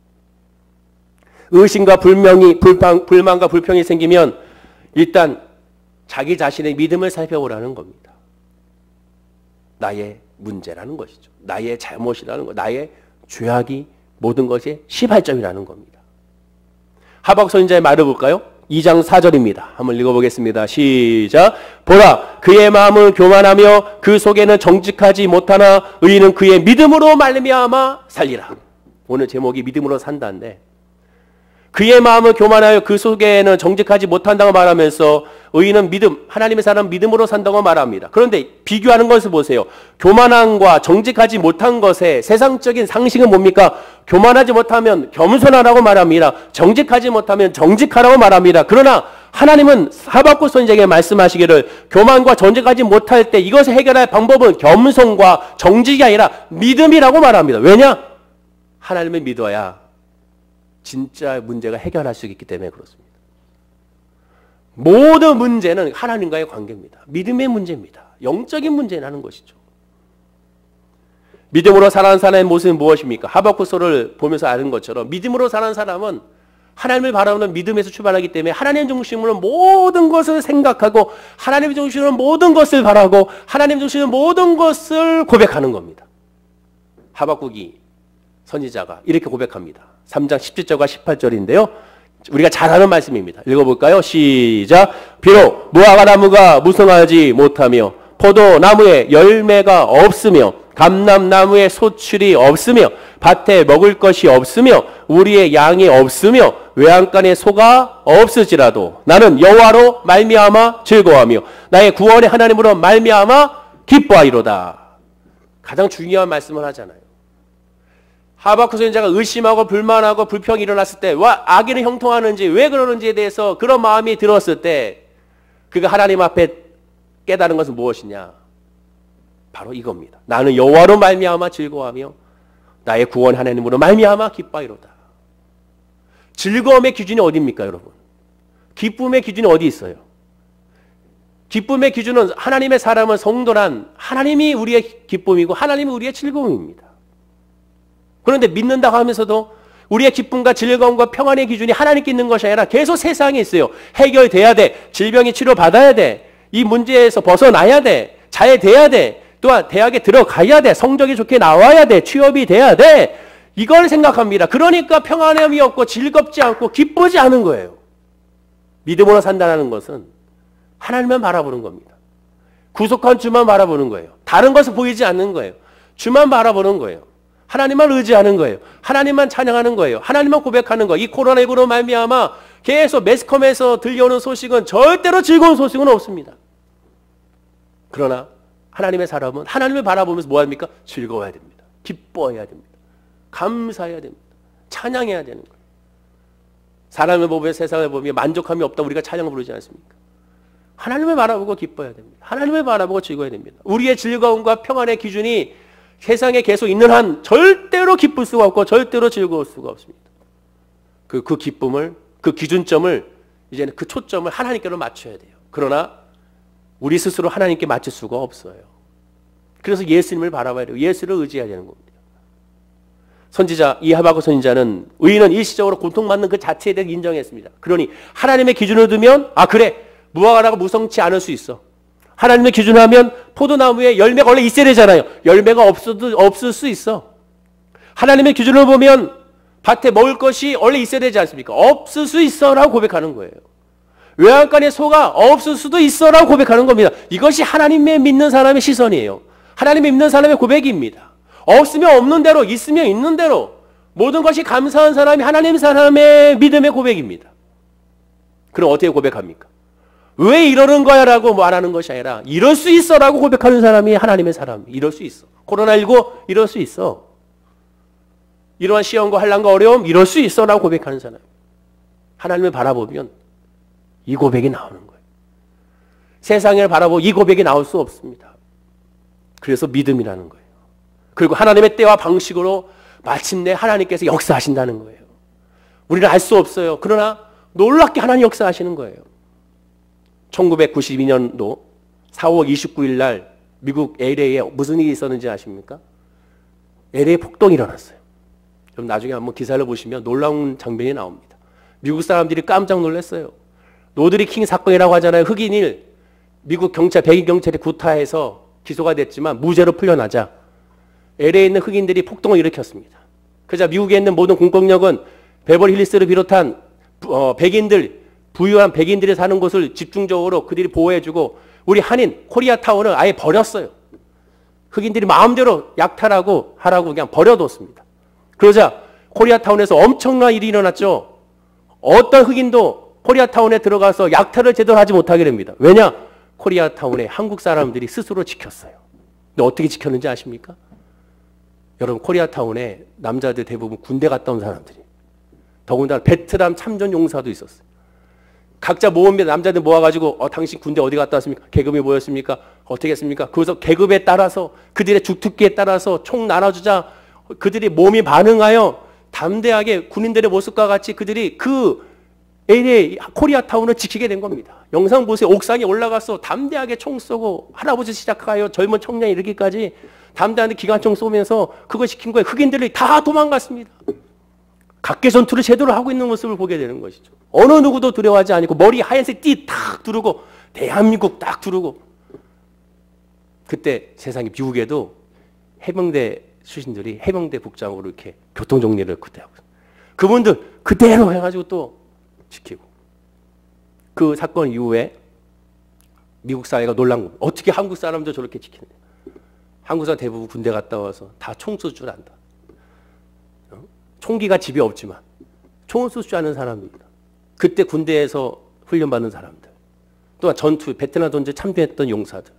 의심과 불만과 불평이 생기면 일단 자기 자신의 믿음을 살펴보라는 겁니다. 나의 문제라는 것이죠. 나의 잘못이라는 것, 나의 죄악이 모든 것의 시발점이라는 겁니다. 하박국 선지자의 말을 볼까요? 2장 4절입니다. 한번 읽어보겠습니다. 시작. 보라, 그의 마음은 교만하며 그 속에는 정직하지 못하나 의인은 그의 믿음으로 말미암아 살리라. 오늘 제목이 믿음으로 산다인데, 그의 마음은 교만하여 그 속에는 정직하지 못한다고 말하면서 의인은 믿음, 하나님의 사람 믿음으로 산다고 말합니다. 그런데 비교하는 것을 보세요. 교만함과 정직하지 못한 것의 세상적인 상식은 뭡니까? 교만하지 못하면 겸손하라고 말합니다. 정직하지 못하면 정직하라고 말합니다. 그러나 하나님은 하박국 선지자에게 말씀하시기를 교만과 정직하지 못할 때 이것을 해결할 방법은 겸손과 정직이 아니라 믿음이라고 말합니다. 왜냐? 하나님을 믿어야 진짜 문제가 해결할 수 있기 때문에 그렇습니다. 모든 문제는 하나님과의 관계입니다. 믿음의 문제입니다. 영적인 문제라는 것이죠. 믿음으로 살아가는 사람의 모습은 무엇입니까? 하박국서를 보면서 아는 것처럼 믿음으로 살아가는 사람은 하나님을 바라보는 믿음에서 출발하기 때문에 하나님 중심으로 모든 것을 생각하고 하나님 중심으로 모든 것을 바라고 하나님 중심으로 모든 것을 고백하는 겁니다. 하박국이 선지자가 이렇게 고백합니다. 3장 17절과 18절인데요. 우리가 잘 아는 말씀입니다. 읽어볼까요? 시작. 비록 무화과나무가 무성하지 못하며 포도나무에 열매가 없으며 감람나무에 소출이 없으며 밭에 먹을 것이 없으며 우리의 양이 없으며 외양간에 소가 없을지라도 나는 여호와로 말미암아 즐거워하며 나의 구원의 하나님으로 말미암아 기뻐하리로다. 가장 중요한 말씀을 하잖아요. 하박국 선지자가 의심하고 불만하고 불평이 일어났을 때 악인을 형통하는지 왜 그러는지에 대해서 그런 마음이 들었을 때 그가 하나님 앞에 깨달은 것은 무엇이냐? 바로 이겁니다. 나는 여호와로 말미암아 즐거워하며 나의 구원 하나님으로 말미암아 기뻐하리로다. 즐거움의 기준이 어디입니까, 여러분? 기쁨의 기준이 어디 있어요? 기쁨의 기준은 하나님의 사람은 성도란 하나님이 우리의 기쁨이고 하나님이 우리의 즐거움입니다. 그런데 믿는다고 하면서도 우리의 기쁨과 즐거움과 평안의 기준이 하나님께 있는 것이 아니라 계속 세상에 있어요. 해결돼야 돼. 질병이 치료받아야 돼. 이 문제에서 벗어나야 돼. 자해돼야 돼. 또한 대학에 들어가야 돼. 성적이 좋게 나와야 돼. 취업이 돼야 돼. 이걸 생각합니다. 그러니까 평안함이 없고 즐겁지 않고 기쁘지 않은 거예요. 믿음으로 산다는 것은 하나님만 바라보는 겁니다. 구속한 주만 바라보는 거예요. 다른 것을 보이지 않는 거예요. 주만 바라보는 거예요. 하나님만 의지하는 거예요. 하나님만 찬양하는 거예요. 하나님만 고백하는 거예요. 이 코로나19로 말미암아 계속 매스컴에서 들려오는 소식은 절대로 즐거운 소식은 없습니다. 그러나 하나님의 사람은 하나님을 바라보면서 뭐 합니까? 즐거워야 됩니다. 기뻐해야 됩니다. 감사해야 됩니다. 찬양해야 되는 거예요. 사람을 보며 세상을 보며 만족함이 없다 우리가 찬양을 부르지 않습니까? 하나님을 바라보고 기뻐해야 됩니다. 하나님을 바라보고 즐거워야 됩니다. 우리의 즐거움과 평안의 기준이 세상에 계속 있는 한 절대로 기쁠 수가 없고 절대로 즐거울 수가 없습니다. 그 기쁨을, 그 기준점을 이제는 그 초점을 하나님께로 맞춰야 돼요. 그러나 우리 스스로 하나님께 맞출 수가 없어요. 그래서 예수님을 바라봐야 돼요. 예수를 의지해야 되는 겁니다. 선지자, 이 하박국 선지자는 의인은 일시적으로 고통받는 그 자체에 대해 인정했습니다. 그러니 하나님의 기준을 두면 그래 무화과라고 무성치 않을 수 있어. 하나님의 기준을 하면 포도나무에 열매가 원래 있어야 되잖아요. 열매가 없을 수 있어. 하나님의 기준을 보면 밭에 먹을 것이 원래 있어야 되지 않습니까? 없을 수 있어라고 고백하는 거예요. 외양간에 소가 없을 수도 있어라고 고백하는 겁니다. 이것이 하나님의 믿는 사람의 시선이에요. 하나님의 믿는 사람의 고백입니다. 없으면 없는 대로, 있으면 있는 대로 모든 것이 감사한 사람이 하나님 사람의 믿음의 고백입니다. 그럼 어떻게 고백합니까? 왜 이러는 거야? 라고 말하는 것이 아니라 이럴 수 있어 라고 고백하는 사람이 하나님의 사람. 이럴 수 있어. 코로나19 이럴 수 있어. 이러한 시험과 환난과 어려움 이럴 수 있어 라고 고백하는 사람. 하나님을 바라보면 이 고백이 나오는 거예요. 세상을 바라보고 이 고백이 나올 수 없습니다. 그래서 믿음이라는 거예요. 그리고 하나님의 때와 방식으로 마침내 하나님께서 역사하신다는 거예요. 우리는 알 수 없어요. 그러나 놀랍게 하나님 역사하시는 거예요. 1992년도 4월 29일 날 미국 LA에 무슨 일이 있었는지 아십니까? LA 폭동이 일어났어요. 그럼 나중에 한번 기사를 보시면 놀라운 장면이 나옵니다. 미국 사람들이 깜짝 놀랐어요. 노드리 킹 사건이라고 하잖아요. 흑인일 미국 경찰, 백인 경찰이 구타해서 기소가 됐지만 무죄로 풀려나자 LA에 있는 흑인들이 폭동을 일으켰습니다. 그러자 미국에 있는 모든 공권력은 베버리 힐리스를 비롯한 백인들, 부유한 백인들이 사는 곳을 집중적으로 그들이 보호해주고 우리 한인 코리아타운을 아예 버렸어요. 흑인들이 마음대로 약탈하고 하라고 그냥 버려뒀습니다. 그러자 코리아타운에서 엄청난 일이 일어났죠. 어떤 흑인도 코리아타운에 들어가서 약탈을 제대로 하지 못하게 됩니다. 왜냐? 코리아타운에 한국 사람들이 스스로 지켰어요. 근데 어떻게 지켰는지 아십니까? 여러분, 코리아타운에 남자들 대부분 군대 갔다 온 사람들이, 더군다나 베트남 참전 용사도 있었어요. 각자 모읍니다. 남자들 모아가지고 당신 군대 어디 갔다 왔습니까? 계급이 뭐였습니까? 어떻게 했습니까? 그래서 계급에 따라서 그들의 주특기에 따라서 총 나눠주자 그들이 몸이 반응하여 담대하게 군인들의 모습과 같이 그들이 그 LA 코리아타운을 지키게 된 겁니다. 영상 보세요. 옥상에 올라가서 담대하게 총 쏘고 할아버지 시작하여 젊은 청년 이르기까지 담대하게 기관총 쏘면서 그거 지킨 거예요. 흑인들이 다 도망갔습니다. 각계 전투를 제대로 하고 있는 모습을 보게 되는 것이죠. 어느 누구도 두려워하지 않고 머리 하얀색 띠 탁 두르고 대한민국 딱 두르고. 그때 세상에 미국에도 해병대 수신들이 해병대 복장으로 이렇게 교통정리를 그때 하고 그분들 그대로 해가지고 또 지키고. 그 사건 이후에 미국 사회가 놀란 겁니다. 어떻게 한국 사람도 저렇게 지키느냐. 한국 사람 대부분 군대 갔다 와서 다 총 쏠 줄 안다. 총기가 집에 없지만 총을 쏠 줄 아는 사람입니다. 그때 군대에서 훈련받는 사람들. 또한 전투, 베트남 전투에 참여했던 용사들.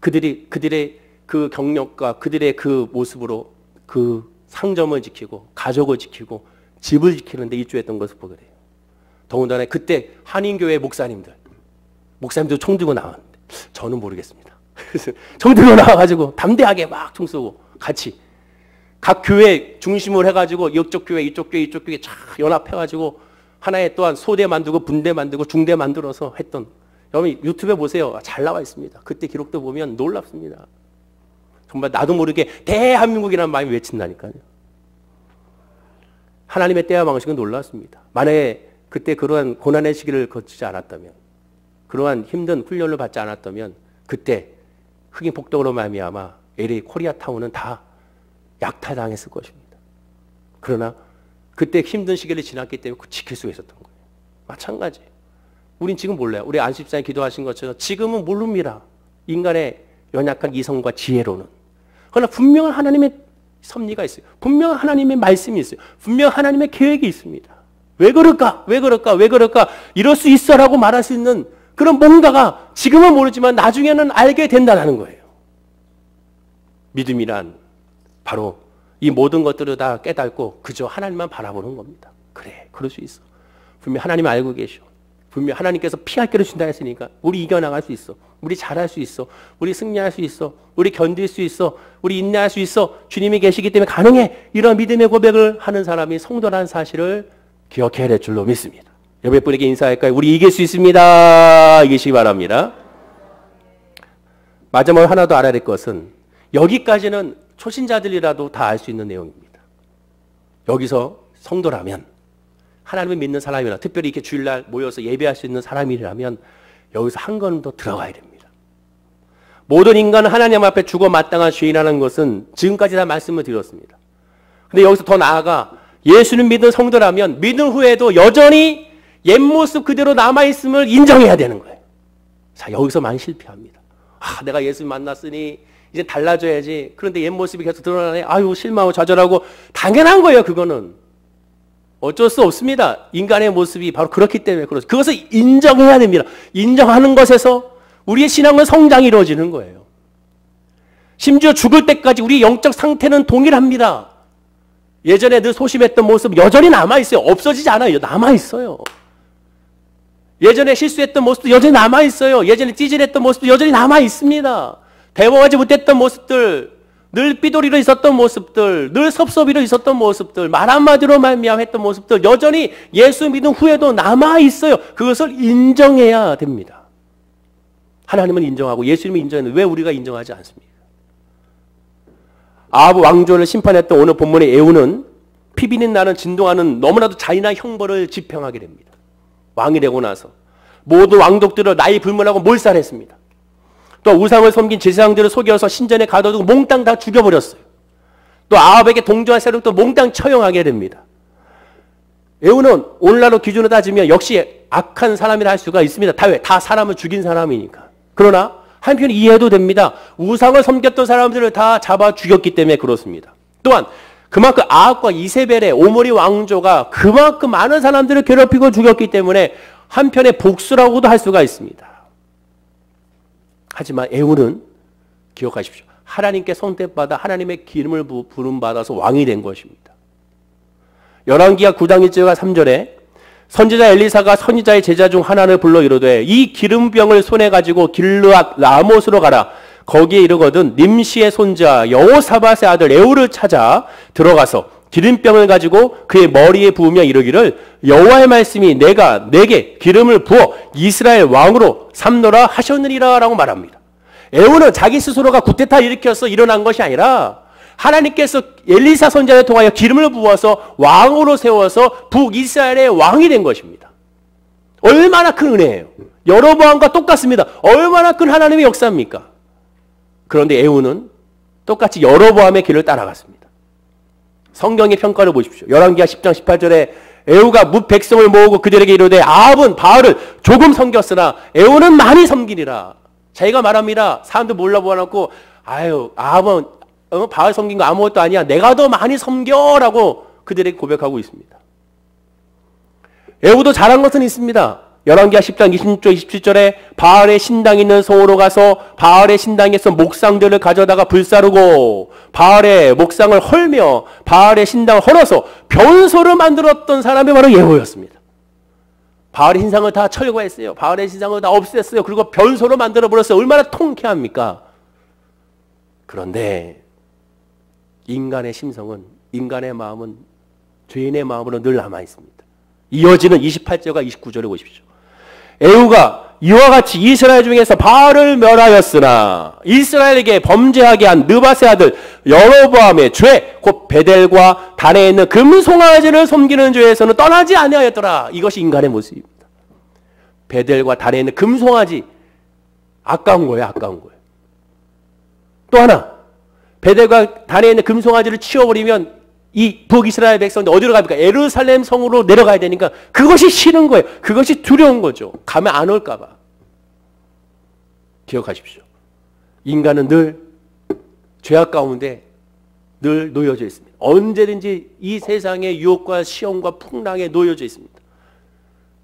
그들의 그 경력과 그들의 그 모습으로 그 상점을 지키고 가족을 지키고 집을 지키는데 일조했던 것을 보게 돼요. 더군다나 그때 한인교회 목사님들 총 들고 나왔는데 저는 모르겠습니다. 총 들고 나와가지고 담대하게 막 총 쏘고 같이 각 교회 중심으로 해가지고 이쪽 교회 이쪽 교회 쫙 연합해가지고 하나의 또한 소대 만들고 분대 만들고 중대 만들어서 했던. 여러분 유튜브에 보세요. 잘 나와 있습니다. 그때 기록도 보면 놀랍습니다. 정말 나도 모르게 대한민국이라는 마음이 외친다니까요. 하나님의 때와 방식은 놀랐습니다. 만약에 그때 그러한 고난의 시기를 거치지 않았다면, 그러한 힘든 훈련을 받지 않았다면 그때 흑인 폭동으로 말미암아 LA 코리아타운은 다 약탈당했을 것입니다. 그러나 그때 힘든 시기를 지났기 때문에 지킬 수 있었던 거예요. 마찬가지. 우린 지금 몰라요. 우리 안식사에 기도하신 것처럼 지금은 모릅니다. 인간의 연약한 이성과 지혜로는. 그러나 분명한 하나님의 섭리가 있어요. 분명한 하나님의 말씀이 있어요. 분명 하나님의 계획이 있습니다. 왜 그럴까? 이럴 수 있어라고 말할 수 있는 그런 뭔가가 지금은 모르지만 나중에는 알게 된다는 거예요. 믿음이란 바로 이 모든 것들을 다 깨닫고 그저 하나님만 바라보는 겁니다. 그래, 그럴 수 있어. 분명 하나님 알고 계셔. 분명 하나님께서 피할 길을 준다 했으니까 우리 이겨나갈 수 있어. 우리 잘할 수 있어. 우리 승리할 수 있어. 우리 견딜 수 있어. 우리 인내할 수 있어. 주님이 계시기 때문에 가능해. 이런 믿음의 고백을 하는 사람이 성도라는 사실을 기억해야 될 줄로 믿습니다. 옆에 분에게 인사할까요? 우리 이길 수 있습니다. 이기시기 바랍니다. 마지막으로 하나 더 알아야 될 것은 여기까지는 초신자들이라도 다 알 수 있는 내용입니다. 여기서 성도라면 하나님을 믿는 사람이라 특별히 이렇게 주일날 모여서 예배할 수 있는 사람이라면 여기서 한 걸음 더 들어가야 됩니다. 모든 인간은 하나님 앞에 죽어 마땅한 죄인이라는 것은 지금까지 다 말씀을 드렸습니다. 근데 여기서 더 나아가 예수는 믿는 성도라면 믿은 후에도 여전히 옛 모습 그대로 남아있음을 인정해야 되는 거예요. 자, 여기서 많이 실패합니다. 내가 예수 만났으니 이제 달라져야지. 그런데 옛 모습이 계속 드러나네. 아유, 실망하고 좌절하고. 당연한 거예요, 그거는. 어쩔 수 없습니다. 인간의 모습이 바로 그렇기 때문에 그렇습니다. 그것을 인정해야 됩니다. 인정하는 것에서 우리의 신앙은 성장이 이루어지는 거예요. 심지어 죽을 때까지 우리 영적 상태는 동일합니다. 예전에 늘 소심했던 모습 여전히 남아있어요. 없어지지 않아요. 남아있어요. 예전에 실수했던 모습도 여전히 남아있어요. 예전에 찌질했던 모습도 여전히 남아있습니다. 대범하지 못했던 모습들, 늘 삐돌이로 있었던 모습들, 늘 섭섭이로 있었던 모습들, 말 한마디로 말미암았던 모습들 여전히 예수 믿은 후에도 남아있어요. 그것을 인정해야 됩니다. 하나님은 인정하고 예수님은 인정했는데 왜 우리가 인정하지 않습니까? 아합 왕조를 심판했던 오늘 본문의 에후는 피비린 나는 진동하는 너무나도 잔인한 형벌을 집행하게 됩니다. 왕이 되고 나서 모든 왕족들을 나이 불문하고 몰살했습니다. 또 우상을 섬긴 제사장들을 속여서 신전에 가둬두고 몽땅 다 죽여버렸어요. 또 아합에게 동조한 세력도 몽땅 처형하게 됩니다. 에후는 오늘날로 기준으로 따지면 역시 악한 사람이라 할 수가 있습니다. 다 사람을 죽인 사람이니까. 그러나 한편 이해해도 됩니다. 우상을 섬겼던 사람들을 다 잡아 죽였기 때문에 그렇습니다. 또한 그만큼 아합과 이세벨의 오므리 왕조가 그만큼 많은 사람들을 괴롭히고 죽였기 때문에 한편의 복수라고도 할 수가 있습니다. 하지만 에후는 기억하십시오. 하나님께 선택받아 하나님의 기름을 부름받아서 왕이 된 것입니다. 열왕기하 9장 1절과 3절에 선지자 엘리사가 선지자의 제자 중 하나를 불러 이르되 이 기름병을 손에 가지고 길르앗 라못으로 가라. 거기에 이르거든 님시의 손자 여호사밧의 아들 에후를 찾아 들어가서 기름병을 가지고 그의 머리에 부으며 이르기를 여호와의 말씀이 내가 내게 기름을 부어 이스라엘 왕으로 삼노라 하셨느니라 라고 말합니다. 에후는 자기 스스로가 구테타를 일으켜서 일어난 것이 아니라 하나님께서 엘리사 선지자를 통하여 기름을 부어서 왕으로 세워서 북이스라엘의 왕이 된 것입니다. 얼마나 큰 은혜예요. 여로보암과 똑같습니다. 얼마나 큰 하나님의 역사입니까? 그런데 에후는 똑같이 여로보암의 길을 따라갔습니다. 성경의 평가를 보십시오. 열왕기하 10장 18절에 에후가 뭇 백성을 모으고 그들에게 이르되 아합은 바알을 조금 섬겼으나 에후는 많이 섬기리라. 자기가 말합니다. 사람들 몰라보아놓고 아유 아합은 바알 섬긴 거 아무것도 아니야. 내가 더 많이 섬겨라고 그들에게 고백하고 있습니다. 에후도 잘한 것은 있습니다. 열왕기하 10장 26절 27절에 바알의 신당이 있는 성으로 가서 바알의 신당에서 목상들을 가져다가 불사르고 바알의 목상을 헐며 바알의 신당을 헐어서 변소를 만들었던 사람이 바로 에후였습니다. 바알의 신상을 다 철거했어요. 바알의 신상을 다 없앴어요. 그리고 변소로 만들어버렸어요. 얼마나 통쾌합니까? 그런데 인간의 심성은, 인간의 마음은 죄인의 마음으로 늘 남아있습니다. 이어지는 28절과 29절을 보십시오. 에후가 이와 같이 이스라엘 중에서 바알을 멸하였으나 이스라엘에게 범죄하게 한 느밧의 아들 여로보암의 죄 곧 베델과 단에 있는 금송아지를 섬기는 죄에서는 떠나지 아니하였더라. 이것이 인간의 모습입니다. 베델과 단에 있는 금송아지 아까운 거예요. 아까운 거예요. 또 하나 베델과 단에 있는 금송아지를 치워버리면 이 북이스라엘 백성들 어디로 갑니까? 예루살렘 성으로 내려가야 되니까 그것이 싫은 거예요. 그것이 두려운 거죠. 가면 안 올까 봐. 기억하십시오. 인간은 늘 죄악 가운데 늘 놓여져 있습니다. 언제든지 이 세상의 유혹과 시험과 풍랑에 놓여져 있습니다.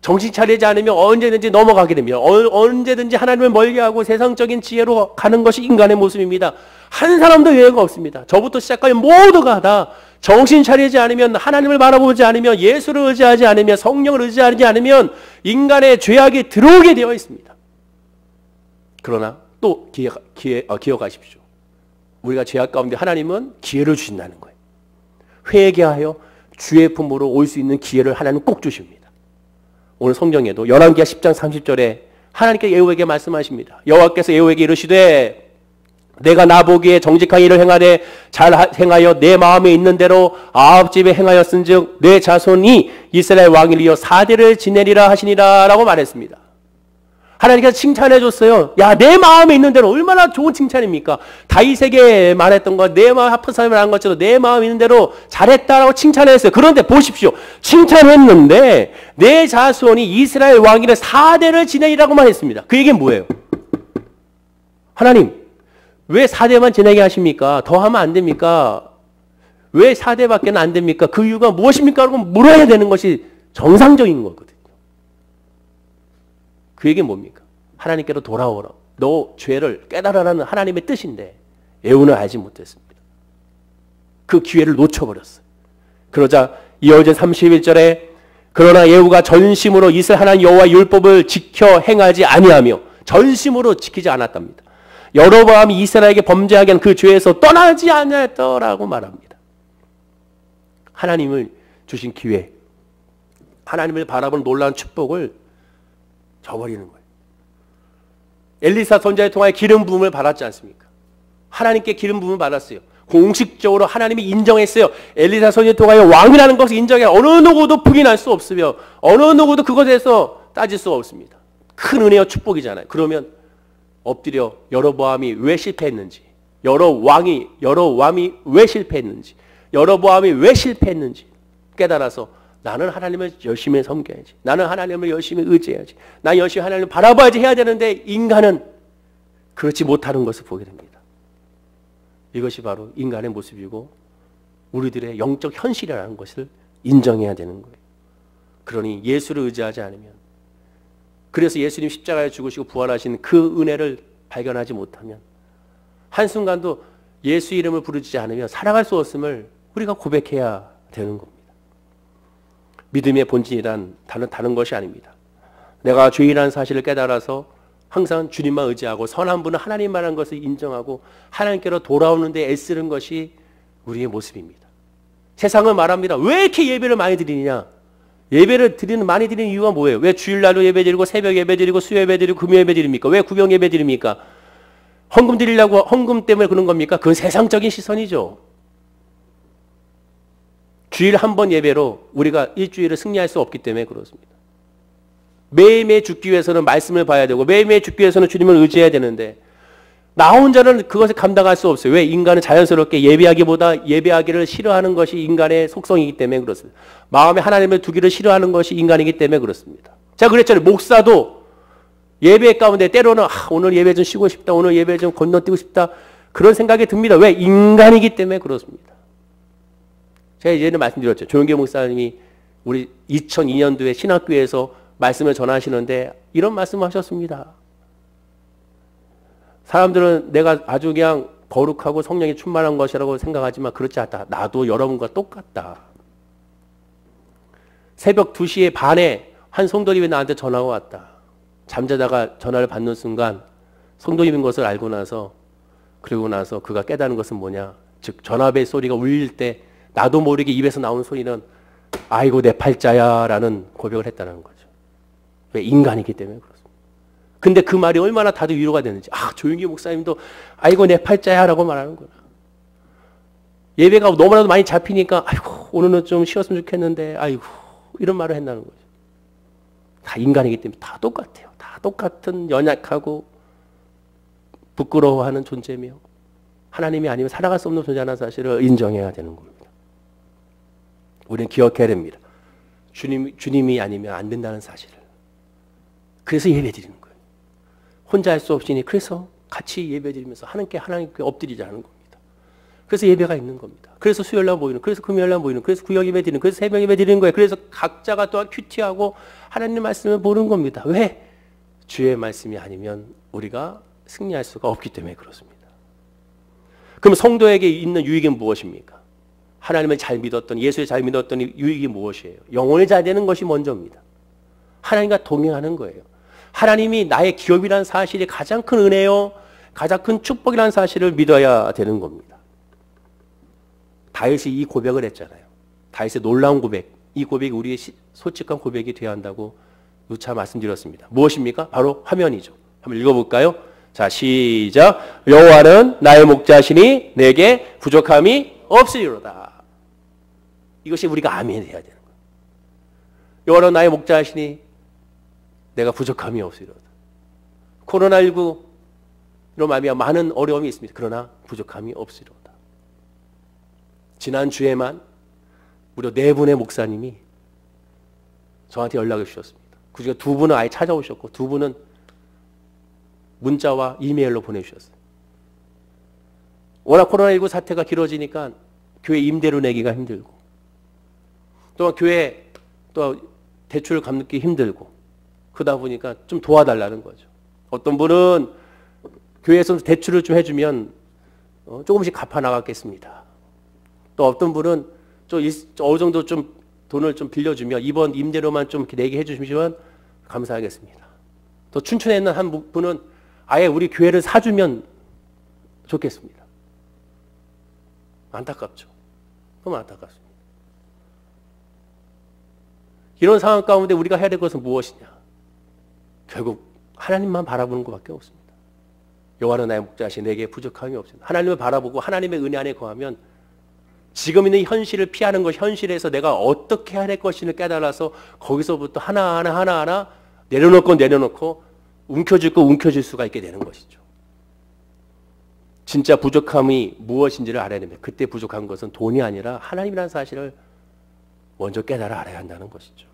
정신 차리지 않으면 언제든지 넘어가게 됩니다. 언제든지 하나님을 멀리하고 세상적인 지혜로 가는 것이 인간의 모습입니다. 한 사람도 예외가 없습니다. 저부터 시작하여 모두가 다 정신 차리지 않으면, 하나님을 바라보지 않으면, 예수를 의지하지 않으면, 성령을 의지하지 않으면 인간의 죄악이 들어오게 되어 있습니다. 그러나 또 기억하십시오. 우리가 죄악 가운데 하나님은 기회를 주신다는 거예요. 회개하여 주의 품으로 올 수 있는 기회를 하나님 꼭 주십니다. 오늘 성경에도 열왕기하 10장 30절에 하나님께서 에후에게 말씀하십니다. 여호와께서 에후에게 이르시되 내가 나보기에 정직한 일을 행하되 잘 행하여 내 마음에 있는 대로 아합 집에 행하였은즉 내 자손이 이스라엘 왕이리여 4대를 지내리라 하시니라 라고 말했습니다. 하나님께서 칭찬해 줬어요. 야, 내 마음에 있는 대로. 얼마나 좋은 칭찬입니까? 다윗에게 말했던 것, 내 마음 아픈 사람이 말한 것처럼 내 마음에 있는 대로 잘했다라고 칭찬했어요. 그런데 보십시오. 칭찬했는데 내 자손이 이스라엘 왕이래 4대를 지내리라고만 했습니다. 그 얘기는 뭐예요? 하나님 왜 4대만 지내게 하십니까? 더 하면 안 됩니까? 왜 4대밖에 안 됩니까? 그 이유가 무엇입니까? 라고 물어야 되는 것이 정상적인 거거든요. 그 얘기는 뭡니까? 하나님께로 돌아오라. 너 죄를 깨달으라는 하나님의 뜻인데 애운을 알지 못했습니다. 그 기회를 놓쳐버렸어요. 그러자 이어진 31절에 그러나 예후가 전심으로 이스라엘 하나님 여호와 율법을 지켜 행하지 아니하며 전심으로 지키지 않았답니다. 여로보암이 이스라엘에게 범죄하게 한 그 죄에서 떠나지 않았더라고 말합니다. 하나님을 주신 기회, 하나님을 바라보는 놀라운 축복을 저버리는 거예요. 엘리사 선지자를 통하여 기름 부음을 받았지 않습니까? 하나님께 기름 부음을 받았어요. 공식적으로 하나님이 인정했어요. 엘리사 선지자를 통하여 왕이라는 것을 인정해 어느 누구도 부인할 수 없으며 어느 누구도 그것에 대해서 따질 수가 없습니다. 큰 은혜와 축복이잖아요. 그러면 엎드려 여로보암이 왜 실패했는지, 여로왕이 왜 실패했는지, 여로보암이 왜 실패했는지 깨달아서 나는 하나님을 열심히 섬겨야지. 나는 하나님을 열심히 의지해야지. 난 열심히 하나님을 바라봐야지 해야 되는데 인간은 그렇지 못하는 것을 보게 됩니다. 이것이 바로 인간의 모습이고 우리들의 영적 현실이라는 것을 인정해야 되는 거예요. 그러니 예수를 의지하지 않으면, 그래서 예수님 십자가에 죽으시고 부활하신 그 은혜를 발견하지 못하면 한순간도 예수 이름을 부르지 않으면 살아갈 수 없음을 우리가 고백해야 되는 겁니다. 믿음의 본질이란 다른 것이 아닙니다. 내가 죄인이라는 사실을 깨달아서 항상 주님만 의지하고 선한 분은 하나님만한 것을 인정하고 하나님께로 돌아오는 데 애쓰는 것이 우리의 모습입니다. 세상은 말합니다. 왜 이렇게 예배를 많이 드리느냐? 예배를 많이 드리는 이유가 뭐예요? 왜 주일날로 예배 드리고 새벽 예배 드리고 수요 예배 드리고 금요 예배 드립니까? 왜 구병 예배 드립니까? 헌금 드리려고 헌금 때문에 그런 겁니까? 그건 세상적인 시선이죠. 주일 한 번 예배로 우리가 일주일을 승리할 수 없기 때문에 그렇습니다. 매일매일 죽기 위해서는 말씀을 봐야 되고 매일매일 죽기 위해서는 주님을 의지해야 되는데 나 혼자는 그것을 감당할 수 없어요. 왜? 인간은 자연스럽게 예배하기보다 예배하기를 싫어하는 것이 인간의 속성이기 때문에 그렇습니다. 마음에 하나님을 두기를 싫어하는 것이 인간이기 때문에 그렇습니다. 제가 그랬잖아요. 목사도 예배 가운데 때로는 오늘 예배 좀 쉬고 싶다. 오늘 예배 좀 건너뛰고 싶다. 그런 생각이 듭니다. 왜? 인간이기 때문에 그렇습니다. 제가 예전에 말씀드렸죠. 조영계 목사님이 우리 2002년도에 신학교에서 말씀을 전하시는데 이런 말씀을 하셨습니다. 사람들은 내가 아주 그냥 거룩하고 성령이 충만한 것이라고 생각하지만 그렇지 않다. 나도 여러분과 똑같다. 새벽 2시 반에 한 성도님이 나한테 전화가 왔다. 잠자다가 전화를 받는 순간 성도님인 것을 알고 나서 그러고 나서 그가 깨닫는 것은 뭐냐. 즉 전화벨 소리가 울릴 때 나도 모르게 입에서 나오는 소리는 아이고 내 팔자야 라는 고백을 했다는 거죠. 왜? 인간이기 때문에 그렇습니다. 근데 그 말이 얼마나 다들 위로가 되는지. 조용기 목사님도 아이고 내 팔자야 라고 말하는구나. 예배가 너무나도 많이 잡히니까 아이고 오늘은 좀 쉬었으면 좋겠는데 아이고 이런 말을 했다는 거죠. 다 인간이기 때문에 다 똑같아요. 다 똑같은 연약하고 부끄러워하는 존재며 하나님이 아니면 살아갈 수 없는 존재라는 사실을 인정해야 되는 겁니다. 우리는 기억해야 됩니다. 주님이 아니면 안 된다는 사실을. 그래서 예배 드리는 거예요. 혼자 할 수 없으니 그래서 같이 예배 드리면서 하나님께 엎드리자는 겁니다. 그래서 예배가 있는 겁니다. 그래서 수요일날 모이는, 그래서 금요일날 모이는, 그래서 구역 예배 드리는, 그래서 새벽 예배 드리는 거예요. 그래서 각자가 또한 큐티하고 하나님 말씀을 보는 겁니다. 왜? 주의 말씀이 아니면 우리가 승리할 수가 없기 때문에 그렇습니다. 그럼 성도에게 있는 유익은 무엇입니까? 하나님을 잘 믿었던, 예수를 잘 믿었던 유익이 무엇이에요? 영혼이 잘 되는 것이 먼저입니다. 하나님과 동행하는 거예요. 하나님이 나의 기업이라는 사실이 가장 큰 은혜요, 가장 큰 축복이라는 사실을 믿어야 되는 겁니다. 다윗이 이 고백을 했잖아요. 다윗의 놀라운 고백, 이 고백이 우리의 솔직한 고백이 되어야 한다고 누차 말씀드렸습니다. 무엇입니까? 바로 화면이죠. 한번 읽어볼까요? 자, 시작. 여호와는 나의 목자시니 내게 부족함이 없으리로다. 이것이 우리가 아멘이 돼야 되는 거예요. 여호와는 나의 목자시니 내가 부족함이 없으리로다. 코로나19로 말미암아 많은 어려움이 있습니다. 그러나 부족함이 없으리로다. 지난주에만 무려 4분의 목사님이 저한테 연락을 주셨습니다. 그중에 2분은 아예 찾아오셨고 2분은 문자와 이메일로 보내주셨어요. 워낙 코로나19 사태가 길어지니까 교회 임대료 내기가 힘들고, 또한 교회 또 대출 갚기 힘들고, 그러다 보니까 좀 도와달라는 거죠. 어떤 분은 교회에서 대출을 좀 해주면 조금씩 갚아 나가겠습니다. 또 어떤 분은 어느 정도 좀 돈을 좀 빌려주면 이번 임대료만 좀 내게 해주시면 감사하겠습니다. 또 춘천에 있는 한 분은 아예 우리 교회를 사주면 좋겠습니다. 안타깝죠. 너무 안타깝습니다. 이런 상황 가운데 우리가 해야 될 것은 무엇이냐? 결국 하나님만 바라보는 것밖에 없습니다. 여호와는 나의 목자시 내게 부족함이 없습니다. 하나님을 바라보고 하나님의 은혜 안에 거하면 지금 있는 현실을 피하는 것, 현실에서 내가 어떻게 해야 될 것인을 깨달아서 거기서부터 하나하나 내려놓고 움켜쥐고 움켜질 수가 있게 되는 것이죠. 진짜 부족함이 무엇인지를 알아야 됩니다. 그때 부족한 것은 돈이 아니라 하나님이라는 사실을 먼저 깨달아 알아야 한다는 것이죠.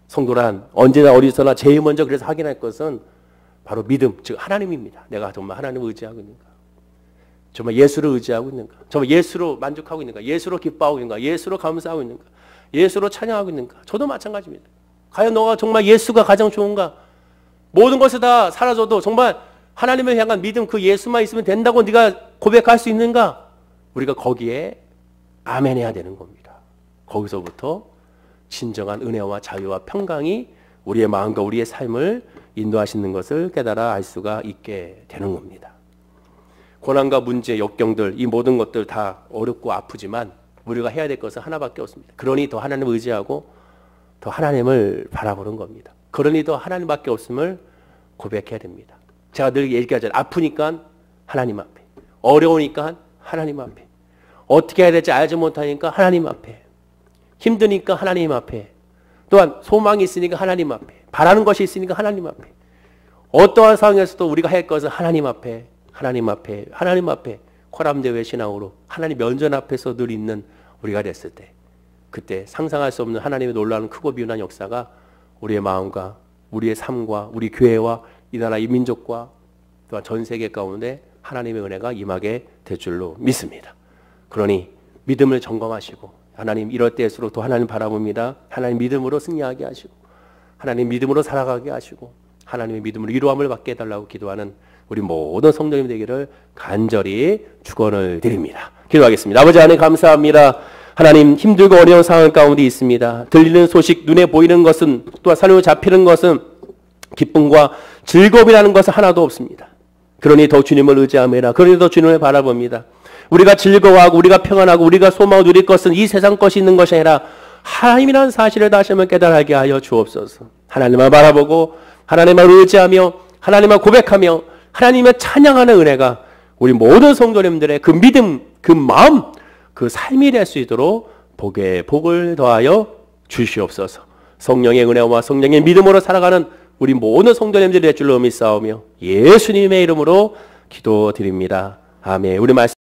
성도란 언제나 어디서나 제일 먼저 그래서 확인할 것은 바로 믿음, 즉 하나님입니다. 내가 정말 하나님을 의지하고 있는가? 정말 예수를 의지하고 있는가? 정말 예수로 만족하고 있는가? 예수로 기뻐하고 있는가? 예수로 감사하고 있는가? 예수로 찬양하고 있는가? 저도 마찬가지입니다. 과연 너가 정말 예수가 가장 좋은가? 모든 것이 다 사라져도 정말 하나님을 향한 믿음, 그 예수만 있으면 된다고 네가 고백할 수 있는가? 우리가 거기에 아멘 해야 되는 겁니다. 거기서부터 진정한 은혜와 자유와 평강이 우리의 마음과 우리의 삶을 인도하시는 것을 깨달아 알 수가 있게 되는 겁니다. 고난과 문제, 역경들, 이 모든 것들 다 어렵고 아프지만 우리가 해야 될 것은 하나밖에 없습니다. 그러니 더 하나님을 의지하고 더 하나님을 바라보는 겁니다. 그러니 더 하나님밖에 없음을 고백해야 됩니다. 제가 늘 얘기하잖아요. 아프니까 하나님 앞에, 어려우니까 하나님 앞에, 어떻게 해야 될지 알지 못하니까 하나님 앞에, 힘드니까 하나님 앞에, 또한 소망이 있으니까 하나님 앞에, 바라는 것이 있으니까 하나님 앞에, 어떠한 상황에서도 우리가 할 것은 하나님 앞에, 하나님 앞에, 하나님 앞에, 코람대회 신앙으로 하나님 면전 앞에서 늘 있는 우리가 됐을 때, 그때 상상할 수 없는 하나님의 놀라운 크고 비운한 역사가 우리의 마음과 우리의 삶과 우리 교회와 이 나라 이 민족과 또한 전 세계 가운데 하나님의 은혜가 임하게 될 줄로 믿습니다. 그러니 믿음을 점검하시고 하나님 이럴 때일수록 더 하나님 바라봅니다. 하나님 믿음으로 승리하게 하시고 하나님 믿음으로 살아가게 하시고 하나님의 믿음으로 위로함을 받게 해달라고 기도하는 우리 모든 성도님 되기를 간절히 축원을 드립니다. 기도하겠습니다. 아버지 하나님 감사합니다. 하나님 힘들고 어려운 상황 가운데 있습니다. 들리는 소식, 눈에 보이는 것은 또한 삶으로 잡히는 것은 기쁨과 즐거움이라는 것은 하나도 없습니다. 그러니 더 주님을 의지함이라. 그러니 더 주님을 바라봅니다. 우리가 즐거워하고 우리가 평안하고 우리가 소망을 누릴 것은 이 세상 것이 있는 것이 아니라 하나님이라는 사실을 다시 한번 깨달게 하여 주옵소서. 하나님을 바라보고 하나님을 의지하며 하나님을 고백하며 하나님을 찬양하는 은혜가 우리 모든 성도님들의 그 믿음, 그 마음, 그 삶이 될 수 있도록 복을 더하여 주시옵소서. 성령의 은혜와 성령의 믿음으로 살아가는 우리 모든 성도님들이 될 줄로 믿사오며 예수님의 이름으로 기도드립니다. 아멘. 우리 말씀